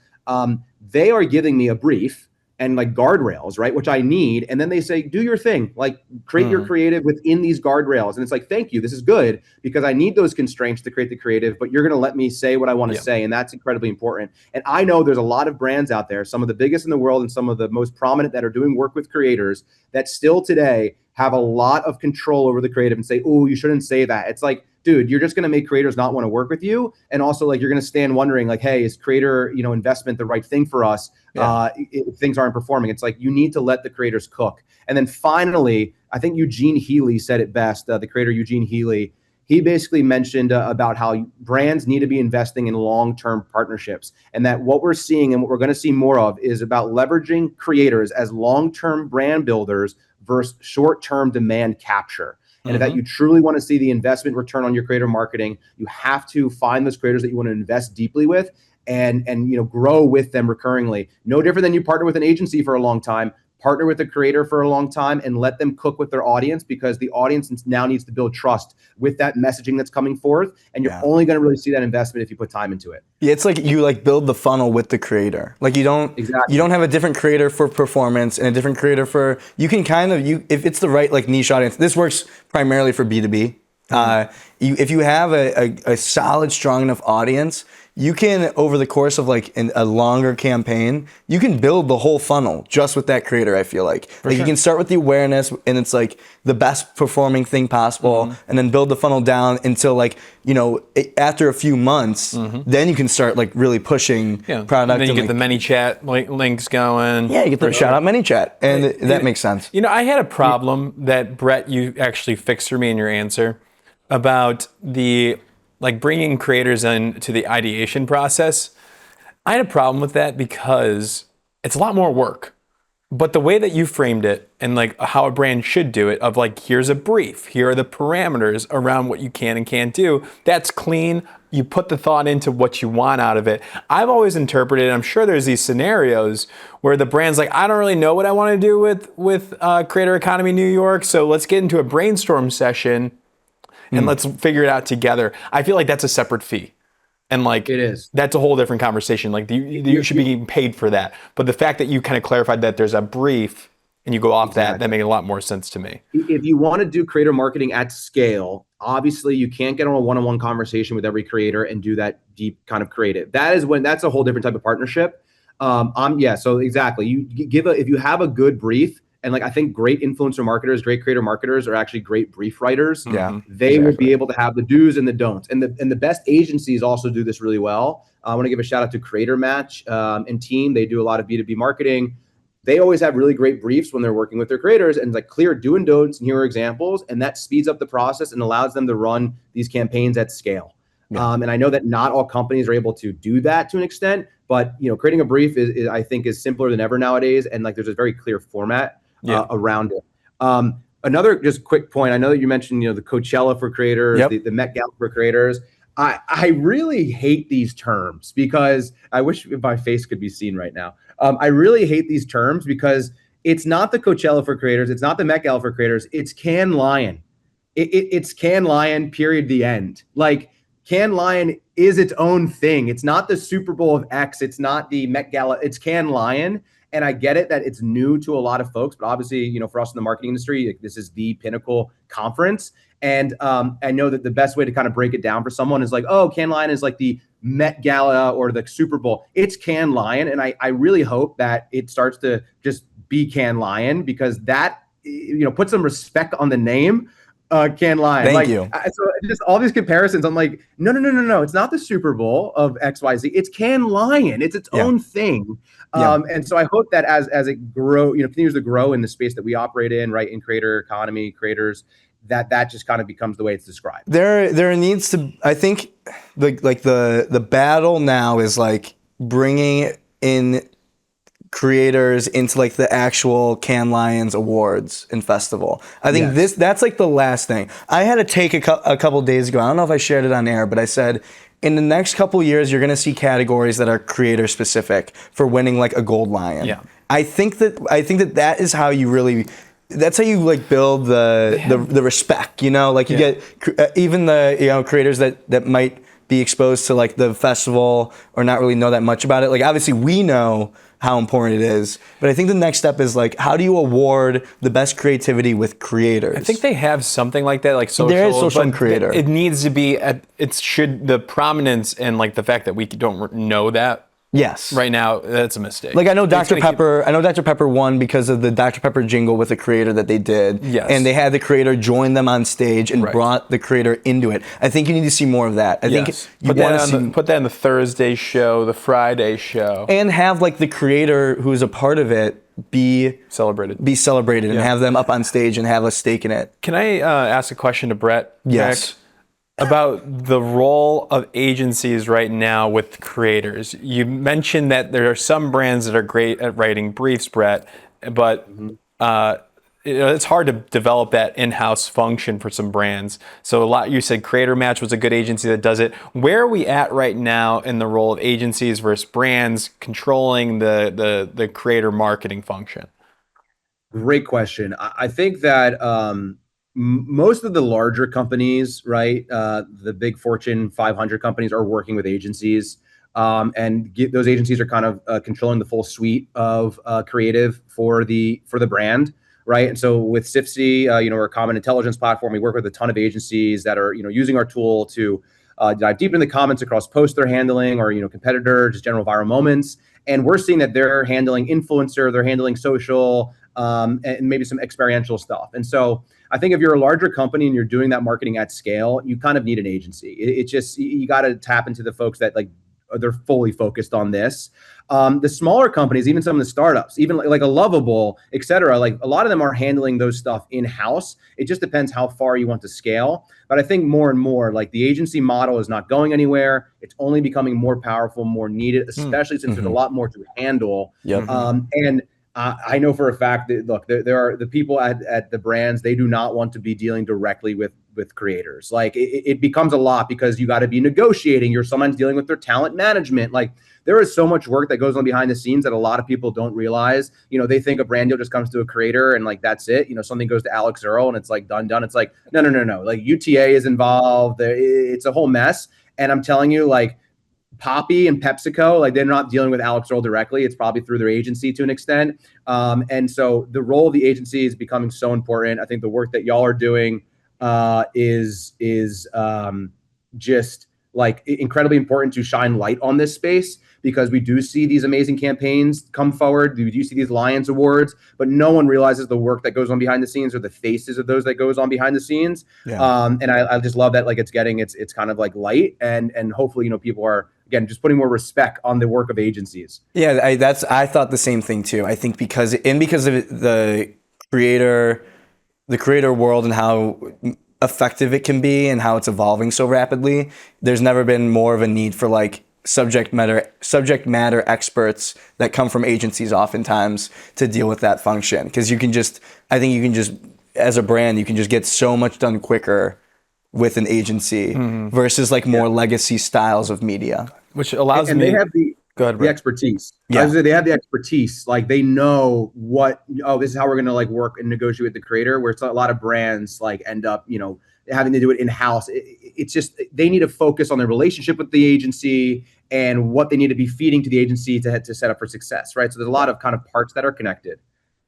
they are giving me a brief and like guardrails, right? Which I need. And then they say, do your thing, like create your creative within these guardrails. And it's like, thank you, this is good, because I need those constraints to create the creative, but you're going to let me say what I want to say. And that's incredibly important. And I know there's a lot of brands out there, some of the biggest in the world and some of the most prominent, that are doing work with creators that still today have a lot of control over the creative and say, oh, you shouldn't say that. It's like, dude, you're just going to make creators not want to work with you. And also like, you're going to stand wondering like, hey, is creator, investment the right thing for us? If things aren't performing. It's like, you need to let the creators cook. And then finally, I think Eugene Healy said it best, the creator Eugene Healy. He basically mentioned about how brands need to be investing in long-term partnerships, and that what we're seeing and what we're going to see more of is about leveraging creators as long-term brand builders versus short-term demand capture. And if that you truly want to see the investment return on your creator marketing, you have to find those creators that you want to invest deeply with and grow with them recurringly. No different than you partner with an agency for a long time. Partner with a creator for a long time and let them cook with their audience, because the audience now needs to build trust with that messaging that's coming forth. And you're only going to really see that investment if you put time into it. Yeah, it's like you like build the funnel with the creator. Like you don't have a different creator for performance and a different creator for, you can kind of, if it's the right like niche audience. This works primarily for B2B. If you have a solid, strong enough audience, you can, over the course of like a longer campaign, you can build the whole funnel just with that creator, I feel like. You can start with the awareness, and it's like the best performing thing possible, and then build the funnel down until like, after a few months, then you can start like really pushing product. And then you get like, the ManyChat links going. Yeah, you get the shout out ManyChat, and that makes sense. I had a problem that, Brett, you actually fixed for me in your answer about the like bringing creators into the ideation process, I had a problem with that because it's a lot more work. But the way that you framed it and like how a brand should do it, of like, here's a brief, here are the parameters around what you can and can't do, that's clean. You put the thought into what you want out of it. I've always interpreted, I'm sure there's these scenarios where the brand's like, I don't really know what I want to do with Creator Economy New York, so let's get into a brainstorm session and let's figure it out together. I feel like that's a separate fee. And like, It is. That's a whole different conversation. Like you should be getting paid for that. But the fact that you kind of clarified that there's a brief and you go off that made a lot more sense to me. If you want to do creator marketing at scale, obviously you can't get on a one-on-one conversation with every creator and do that deep kind of creative. That's a whole different type of partnership. So exactly. If you have a good brief, and like I think great influencer marketers, great creator marketers are actually great brief writers. Yeah, they will be able to have the do's and the don'ts, and the best agencies also do this really well. I want to give a shout out to Creator Match and team. They do a lot of B2B marketing. They always have really great briefs when they're working with their creators, and like clear do and don'ts, and here are examples, and that speeds up the process and allows them to run these campaigns at scale. Yeah. And I know that not all companies are able to do that to an extent, but creating a brief is I think is simpler than ever nowadays, and like there's a very clear format around it. Another just quick point. I know that you mentioned the Coachella for creators, the Met Gala for creators. I really hate these terms because I wish my face could be seen right now. I really hate these terms because it's not the Coachella for creators. It's not the Met Gala for creators. It's Cannes Lion. It's Cannes Lion, period, the end. Like Cannes Lion is its own thing. It's not the Super Bowl of X. It's not the Met Gala. It's Cannes Lion. And I get it that it's new to a lot of folks, but obviously, for us in the marketing industry, this is the pinnacle conference. And I know that the best way to kind of break it down for someone is like, oh, Cannes Lion is like the Met Gala or the Super Bowl. It's Cannes Lion. And I really hope that it starts to just be Cannes Lion, because that, put some respect on the name. Cannes Lion. Thank you. So just all these comparisons, I'm like, no. It's not the Super Bowl of XYZ. It's Cannes Lion. It's its own thing. And so I hope that as it continues to grow in the space that we operate in, right, in creator economy, creators, that just kind of becomes the way it's described. There needs to, I think, the battle now is like bringing in creators into like the actual Cannes Lions Awards and Festival. I think that's like the last thing. I had a take a couple days ago. I don't know if I shared it on air, but I said, in the next couple years, you're going to see categories that are creator specific for winning like a gold lion. Yeah. I think that is how you really, that's how you like build the respect, like you get even the, creators that might be exposed to like the festival or not really know that much about it. Like obviously we know how important it is, but I think the next step is like, how do you award the best creativity with creators? I think they have something like that, like social. There is social and creator. It needs to be the prominence and like the fact that we don't know that. Yes. Right now, that's a mistake. Like I know Dr. Pepper won because of the Dr. Pepper jingle with the creator that they did. Yes. And they had the creator join them on stage and brought the creator into it. I think you need to see more of that. I think you put that in the Thursday show, the Friday show. And have like the creator who is a part of it be celebrated and have them up on stage and have a stake in it. Can I ask a question to Brett? Yes. About the role of agencies right now with creators. You mentioned that there are some brands that are great at writing briefs, Brett, but it's hard to develop that in-house function for some brands. So you said Creator Match was a good agency that does it. Where are we at right now in the role of agencies versus brands controlling the creator marketing function? Great question. I think that most of the larger companies, right, the big Fortune 500 companies are working with agencies, and those agencies are kind of controlling the full suite of creative for the brand, right? And so with SIFC, we're a common intelligence platform. We work with a ton of agencies that are using our tool to dive deep in the comments across posts they're handling, or competitor, just general viral moments. And we're seeing that they're handling influencer, they're handling social, and maybe some experiential stuff. And so I think if you're a larger company and you're doing that marketing at scale, you kind of need an agency. It's just, you got to tap into the folks that like they're fully focused on this. The smaller companies, even some of the startups, even like a Lovable, et cetera, like a lot of them are handling those stuff in-house. It just depends how far you want to scale. But I think more and more, like the agency model is not going anywhere. It's only becoming more powerful, more needed, especially since there's a lot more to handle. And I know for a fact that, look, there are the people at the brands, they do not want to be dealing directly with creators. Like it becomes a lot because you got to be negotiating. You're sometimes dealing with their talent management. Like there is so much work that goes on behind the scenes that a lot of people don't realize. You know, they think a brand deal just comes to a creator and like, that's it. You know, something goes to Alex Earl and it's like done. It's like, no. Like UTA is involved. It's a whole mess. And I'm telling you, like, Poppy and PepsiCo, like they're not dealing with Alex Earl directly. It's probably through their agency to an extent. And so the role of the agency is becoming so important. I think the work that y'all are doing is just like incredibly important to shine light on this space, because we do see these amazing campaigns come forward. We do see these Lions Awards, but no one realizes the work that goes on behind the scenes or the faces of those that goes on behind the scenes. And I just love that, like, it's getting it's kind of like light, and hopefully, you know, people are, again, just putting more respect on the work of agencies. Yeah, I thought the same thing too. I think because of the creator world and how effective it can be and how it's evolving so rapidly, there's never been more of a need for like subject matter experts that come from agencies oftentimes to deal with that function. Because I think you can just, as a brand, you can just get so much done quicker with an agency versus like more legacy styles of media. Which allows and me... they have the expertise. Yeah. They have the expertise. Like they know this is how we're going to like work and negotiate with the creator, where it's a lot of brands like end up, you know, having to do it in-house. It's just, they need to focus on their relationship with the agency and what they need to be feeding to the agency to set up for success, right? So there's a lot of kind of parts that are connected.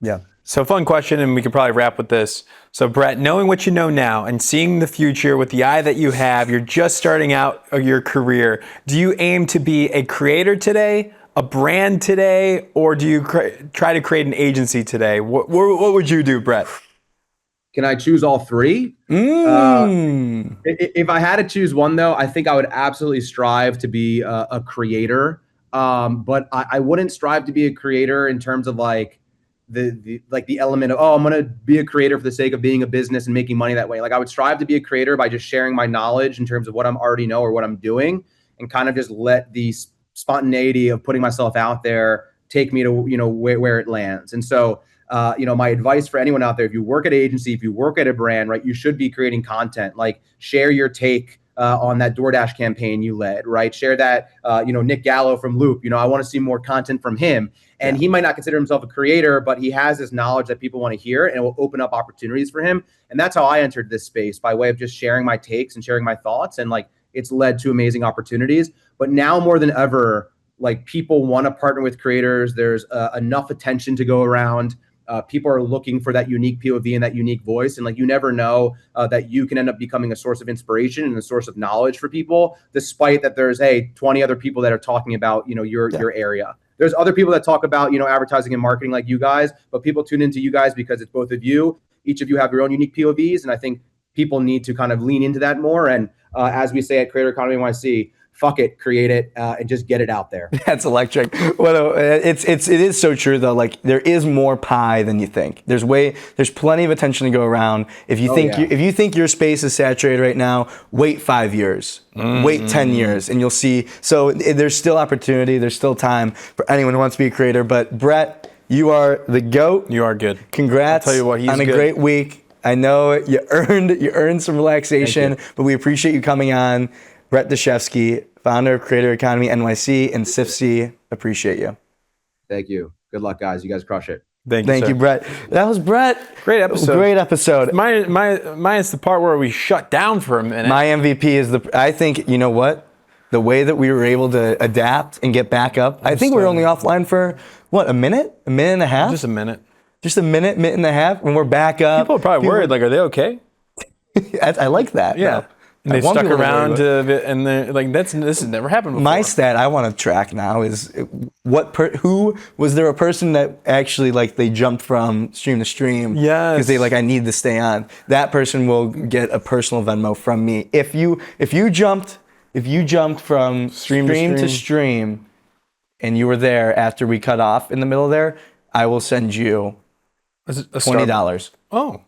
Yeah. So fun question, and we could probably wrap with this. So Brett, knowing what you know now and seeing the future with the eye that you have, you're just starting out your career. Do you aim to be a creator today, a brand today, or do you try to create an agency today? What would you do, Brett? Can I choose all three? If I had to choose one, though, I think I would absolutely strive to be a creator. But I wouldn't strive to be a creator in terms of like the element of, I'm going to be a creator for the sake of being a business and making money that way. Like I would strive to be a creator by just sharing my knowledge in terms of what I'm already know or what I'm doing, and kind of just let the spontaneity of putting myself out there take me to, you know, where it lands. And so, you know, my advice for anyone out there, if you work at an agency, if you work at a brand, right, you should be creating content. Like share your take on that DoorDash campaign you led, right? Share that, you know, Nick Gallo from Loop, you know, I want to see more content from him. And he might not consider himself a creator, but he has this knowledge that people want to hear, and it will open up opportunities for him. And that's how I entered this space, by way of just sharing my takes and sharing my thoughts. And like, it's led to amazing opportunities. But now more than ever, like people want to partner with creators. There's enough attention to go around. People are looking for that unique POV and that unique voice. And like, you never know that you can end up becoming a source of inspiration and a source of knowledge for people, despite that there's 20 other people that are talking about, you know, your area. There's other people that talk about, you know, advertising and marketing like you guys, but people tune into you guys because it's both of you. Each of you have your own unique POVs. And I think people need to kind of lean into that more. And as we say at Creator Economy NYC, fuck it, create it, and just get it out there. That's electric. It is so true though. Like there is more pie than you think. There's plenty of attention to go around. If you think your space is saturated right now, wait 5 years, wait 10 years, and you'll see. So there's still opportunity. There's still time for anyone who wants to be a creator. But Brett, you are the GOAT. You are good. Congrats. I'll tell you what, he's on a great week. I know you earned some relaxation, but we appreciate you coming on. Brett Deshefsky, founder of Creator Economy NYC and SIFC. Appreciate you. Thank you. Good luck, guys. You guys crush it. Thank you, Brett. That was Brett. Great episode. Mine's the part where we shut down for a minute. My MVP is I think, you know what? The way that we were able to adapt and get back up. I think we were only offline for, a minute? A minute and a half? Just a minute. Just a minute and a half, when we're back up. People are probably worried, like, are they okay? I like that. Yeah. No. And they stuck around and they're like, this has never happened before. My stat I want to track now is who was there a person that actually like they jumped from stream to stream? Yes. Because they like, I need to stay on. That person will get a personal Venmo from me. If you jumped if you jumped from stream to stream and you were there after we cut off in the middle there, I will send you $20. Oh,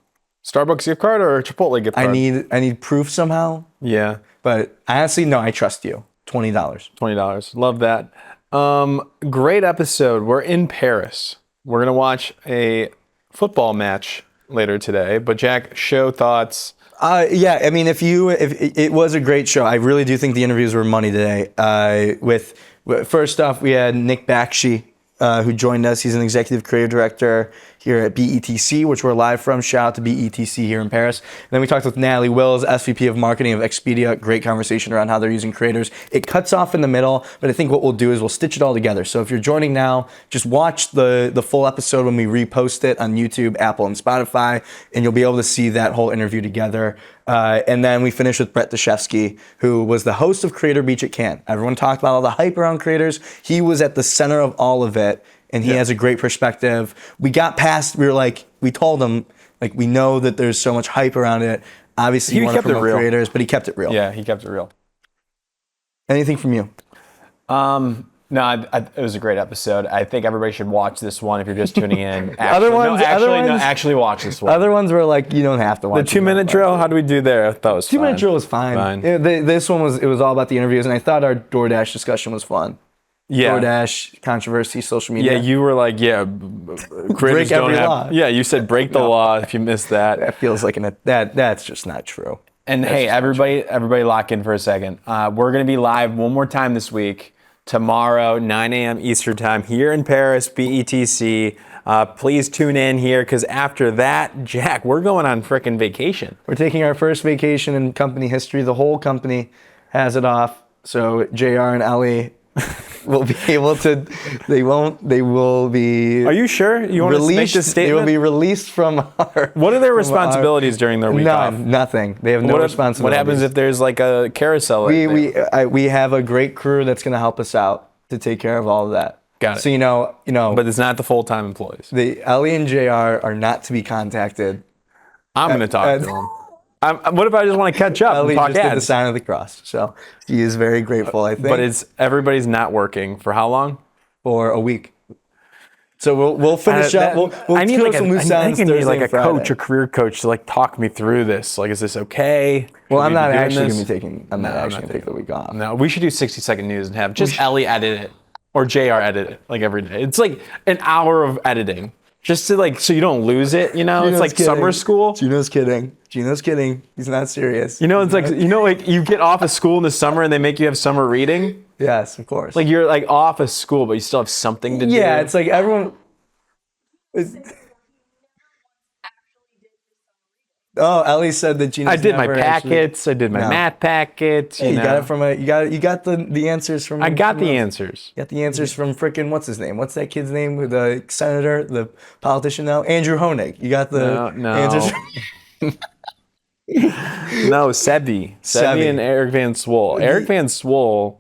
Starbucks gift card or a Chipotle gift card? I need proof somehow. Yeah. But honestly, no, I trust you. $20. $20. Love that. Great episode. We're in Paris. We're going to watch a football match later today. But Jack, show thoughts. Yeah, I mean, if it was a great show. I really do think the interviews were money today. First off, we had Nick Bakshi, who joined us. He's an executive creative director here at BETC, which we're live from. Shout out to BETC here in Paris. And then we talked with Natalie Wills, SVP of Marketing of Expedia. Great conversation around how they're using creators. It cuts off in the middle, but I think what we'll do is we'll stitch it all together. So if you're joining now, just watch the full episode when we repost it on YouTube, Apple, and Spotify, and you'll be able to see that whole interview together. And then we finished with Brett Dashevsky, who was the host of Creator Beach at Cannes. Everyone talked about all the hype around creators. He was at the center of all of it, and he has a great perspective. We told him, like, we know that there's so much hype around it. Obviously, you want to promote creators, but he kept it real. Yeah, he kept it real. Anything from you? No, it was a great episode. I think everybody should watch this one if you're just tuning in. Actually watch this one. Other ones were like, you don't have to watch. The 2-minute drill, how do we do there? I thought it was 2-minute drill was fine. This one was all about the interviews, and I thought our DoorDash discussion was fun. Yeah. DoorDash, controversy, social media. Yeah, you were like, break every law. Yeah, you said break the law if you missed that. That feels like that's just not true. And hey, everybody lock in for a second. We're going to be live one more time this week. Tomorrow, 9 a.m. Eastern time here in Paris, BETC. Please tune in here because after that, Jack, we're going on frickin' vacation. We're taking our first vacation in company history. The whole company has it off. So JR and Ellie will be able to, they will be. Are you sure? You want to make this statement? They will be released from our. What are their responsibilities during their week off? Nothing. They have no responsibilities. What happens if there's like a carousel? We have a great crew that's going to help us out to take care of all of that. Got it. So you know. But it's not the full-time employees. Ellie and JR are not to be contacted. I'm going to talk to them. What if I just want to catch up Ellie and talk just did ads? the sign of the cross, so he is very grateful, I think. But everybody's not working for how long? For a week. So we'll finish up. I need like a Friday. coach, a career coach, to like talk me through this. Like, is this okay? Well, I'm not actually going to take the week off. No, we should do 60-second news and have just Ellie edit it or JR edit it like every day. It's like an hour of editing. Just to so you don't lose it, Gino's it's like kidding. Summer school. Gino's kidding. He's not serious. It's like you get off of school in the summer and they make you have summer reading. Yes, of course. Like you're like off of school, but you still have something to do. Yeah, it's like everyone. Oh, Ellie said that Gino's I did my never packets. I did my math packets. You got it from you got the answers from. I got the answers. You got the answers from frickin' what's his name? What's that kid's name? The senator, the politician now, Andrew Honig. You got the answers. No, Sebi and Eric Van Swol. Eric Van Swol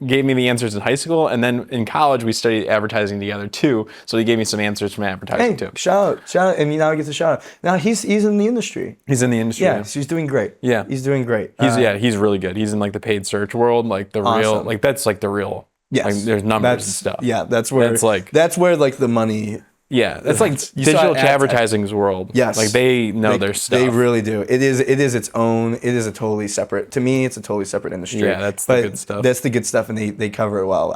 gave me the answers in high school, and then in college we studied advertising together too. So he gave me some answers from advertising too. Shout out! I mean, now he gets a shout out. Now he's in the industry. He's in the industry. Yeah, so he's doing great. Yeah, he's doing great. He's really good. He's in like the paid search world, like the real, like that's like the real. Yes, like, there's numbers and stuff. Yeah, that's where the money. Yeah, that's like digital advertising's world. Yes, like they know their stuff. They really do. It is its own. It is a totally separate. To me, it's a totally separate industry. Yeah, that's the good stuff. That's the good stuff, and they cover it well.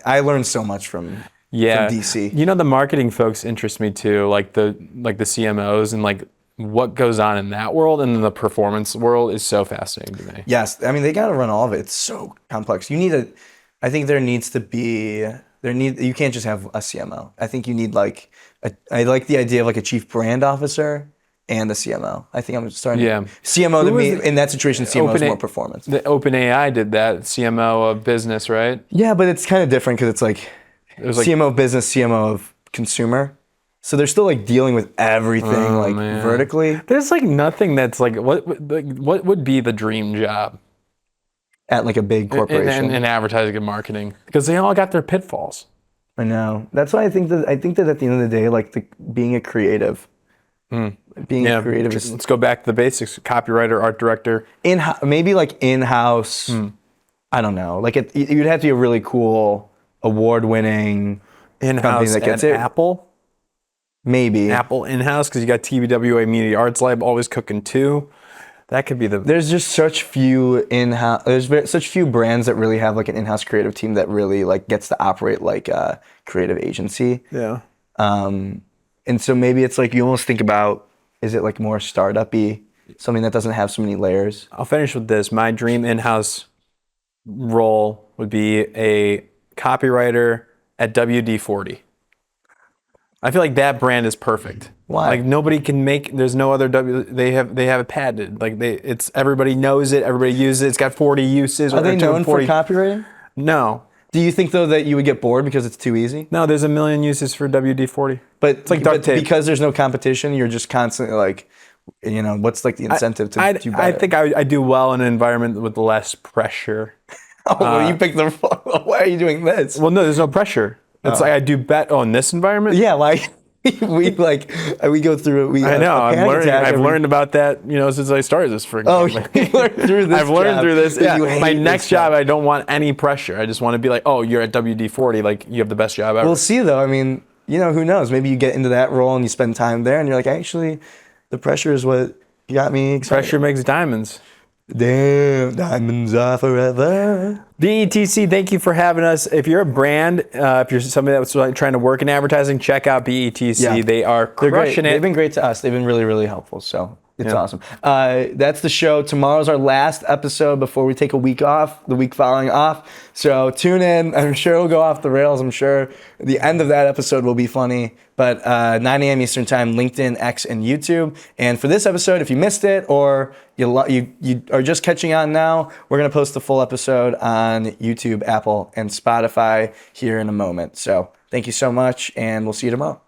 I learned so much from DC. The marketing folks interest me too, like the CMOs and like what goes on in that world, and then the performance world is so fascinating to me. Yes, I mean they got to run all of it. It's so complex. I think there needs to be. You can't just have a CMO. I think you need I like the idea of like a chief brand officer and a CMO. I think I'm starting CMO to me in that situation, CMO is more performance. The OpenAI did that, CMO of business, right? Yeah, but it's kind of different because it was like CMO of business, CMO of consumer. So they're still like dealing with everything vertically. There's like nothing that's like what would be the dream job? At like a big corporation. In advertising and marketing. Because they all got their pitfalls. I know. That's why I think that at the end of the day, like being a creative Being creative is Let's go back to the basics. Copywriter, art director. maybe like in-house. I don't know. Like you'd have to be a really cool, award-winning company In-house that gets at it. Apple. Maybe Apple in-house because you got TBWA Media Arts Lab always cooking too. That could be the. there's just such few in-house. Such few brands that really have like an in-house creative team that really like gets to operate like a creative agency. Yeah. And so maybe it's like you almost think about, is it like more startup-y, something that doesn't have so many layers? I'll finish with this. My dream in-house role would be a copywriter at WD-40. I feel like that brand is perfect. Why? Like nobody can make. There's no other They have it patented. Like it's everybody knows it. Everybody uses it. It's got 40 uses. Are they known for copywriting? No. Do you think though that you would get bored because it's too easy? No, there's a million uses for WD-40. But it's like duct tape. Because there's no competition, you're just constantly like, what's like the incentive to do better? I think I do well in an environment with less pressure. You picked the. Why are you doing this? Well, no, there's no pressure. It's like I do in this environment. Yeah, like we go through it. I know. I've learned about that. Since I started this. For example. You learned through this. I've learned through this. Yeah. My next job, I don't want any pressure. I just want to be like, oh, you're at WD-40. Like you have the best job ever. We'll see though. I mean, who knows? Maybe you get into that role and you spend time there, and you're like, actually, the pressure is what got me excited. Pressure makes diamonds. Damn, diamonds are forever. BETC, thank you for having us. If you're a brand, if you're somebody that's trying to work in advertising, check out BETC. Yeah. They are crushing it. They've been great to us. They've been really, really helpful. So it's awesome. That's the show. Tomorrow's our last episode before we take a week off, the week following off. So tune in. I'm sure it'll go off the rails. I'm sure the end of that episode will be funny. But 9 a.m. Eastern Time, LinkedIn, X, and YouTube. And for this episode, if you missed it or you are just catching on now, we're going to post the full episode on YouTube, Apple, and Spotify here in a moment. So thank you so much, and we'll see you tomorrow.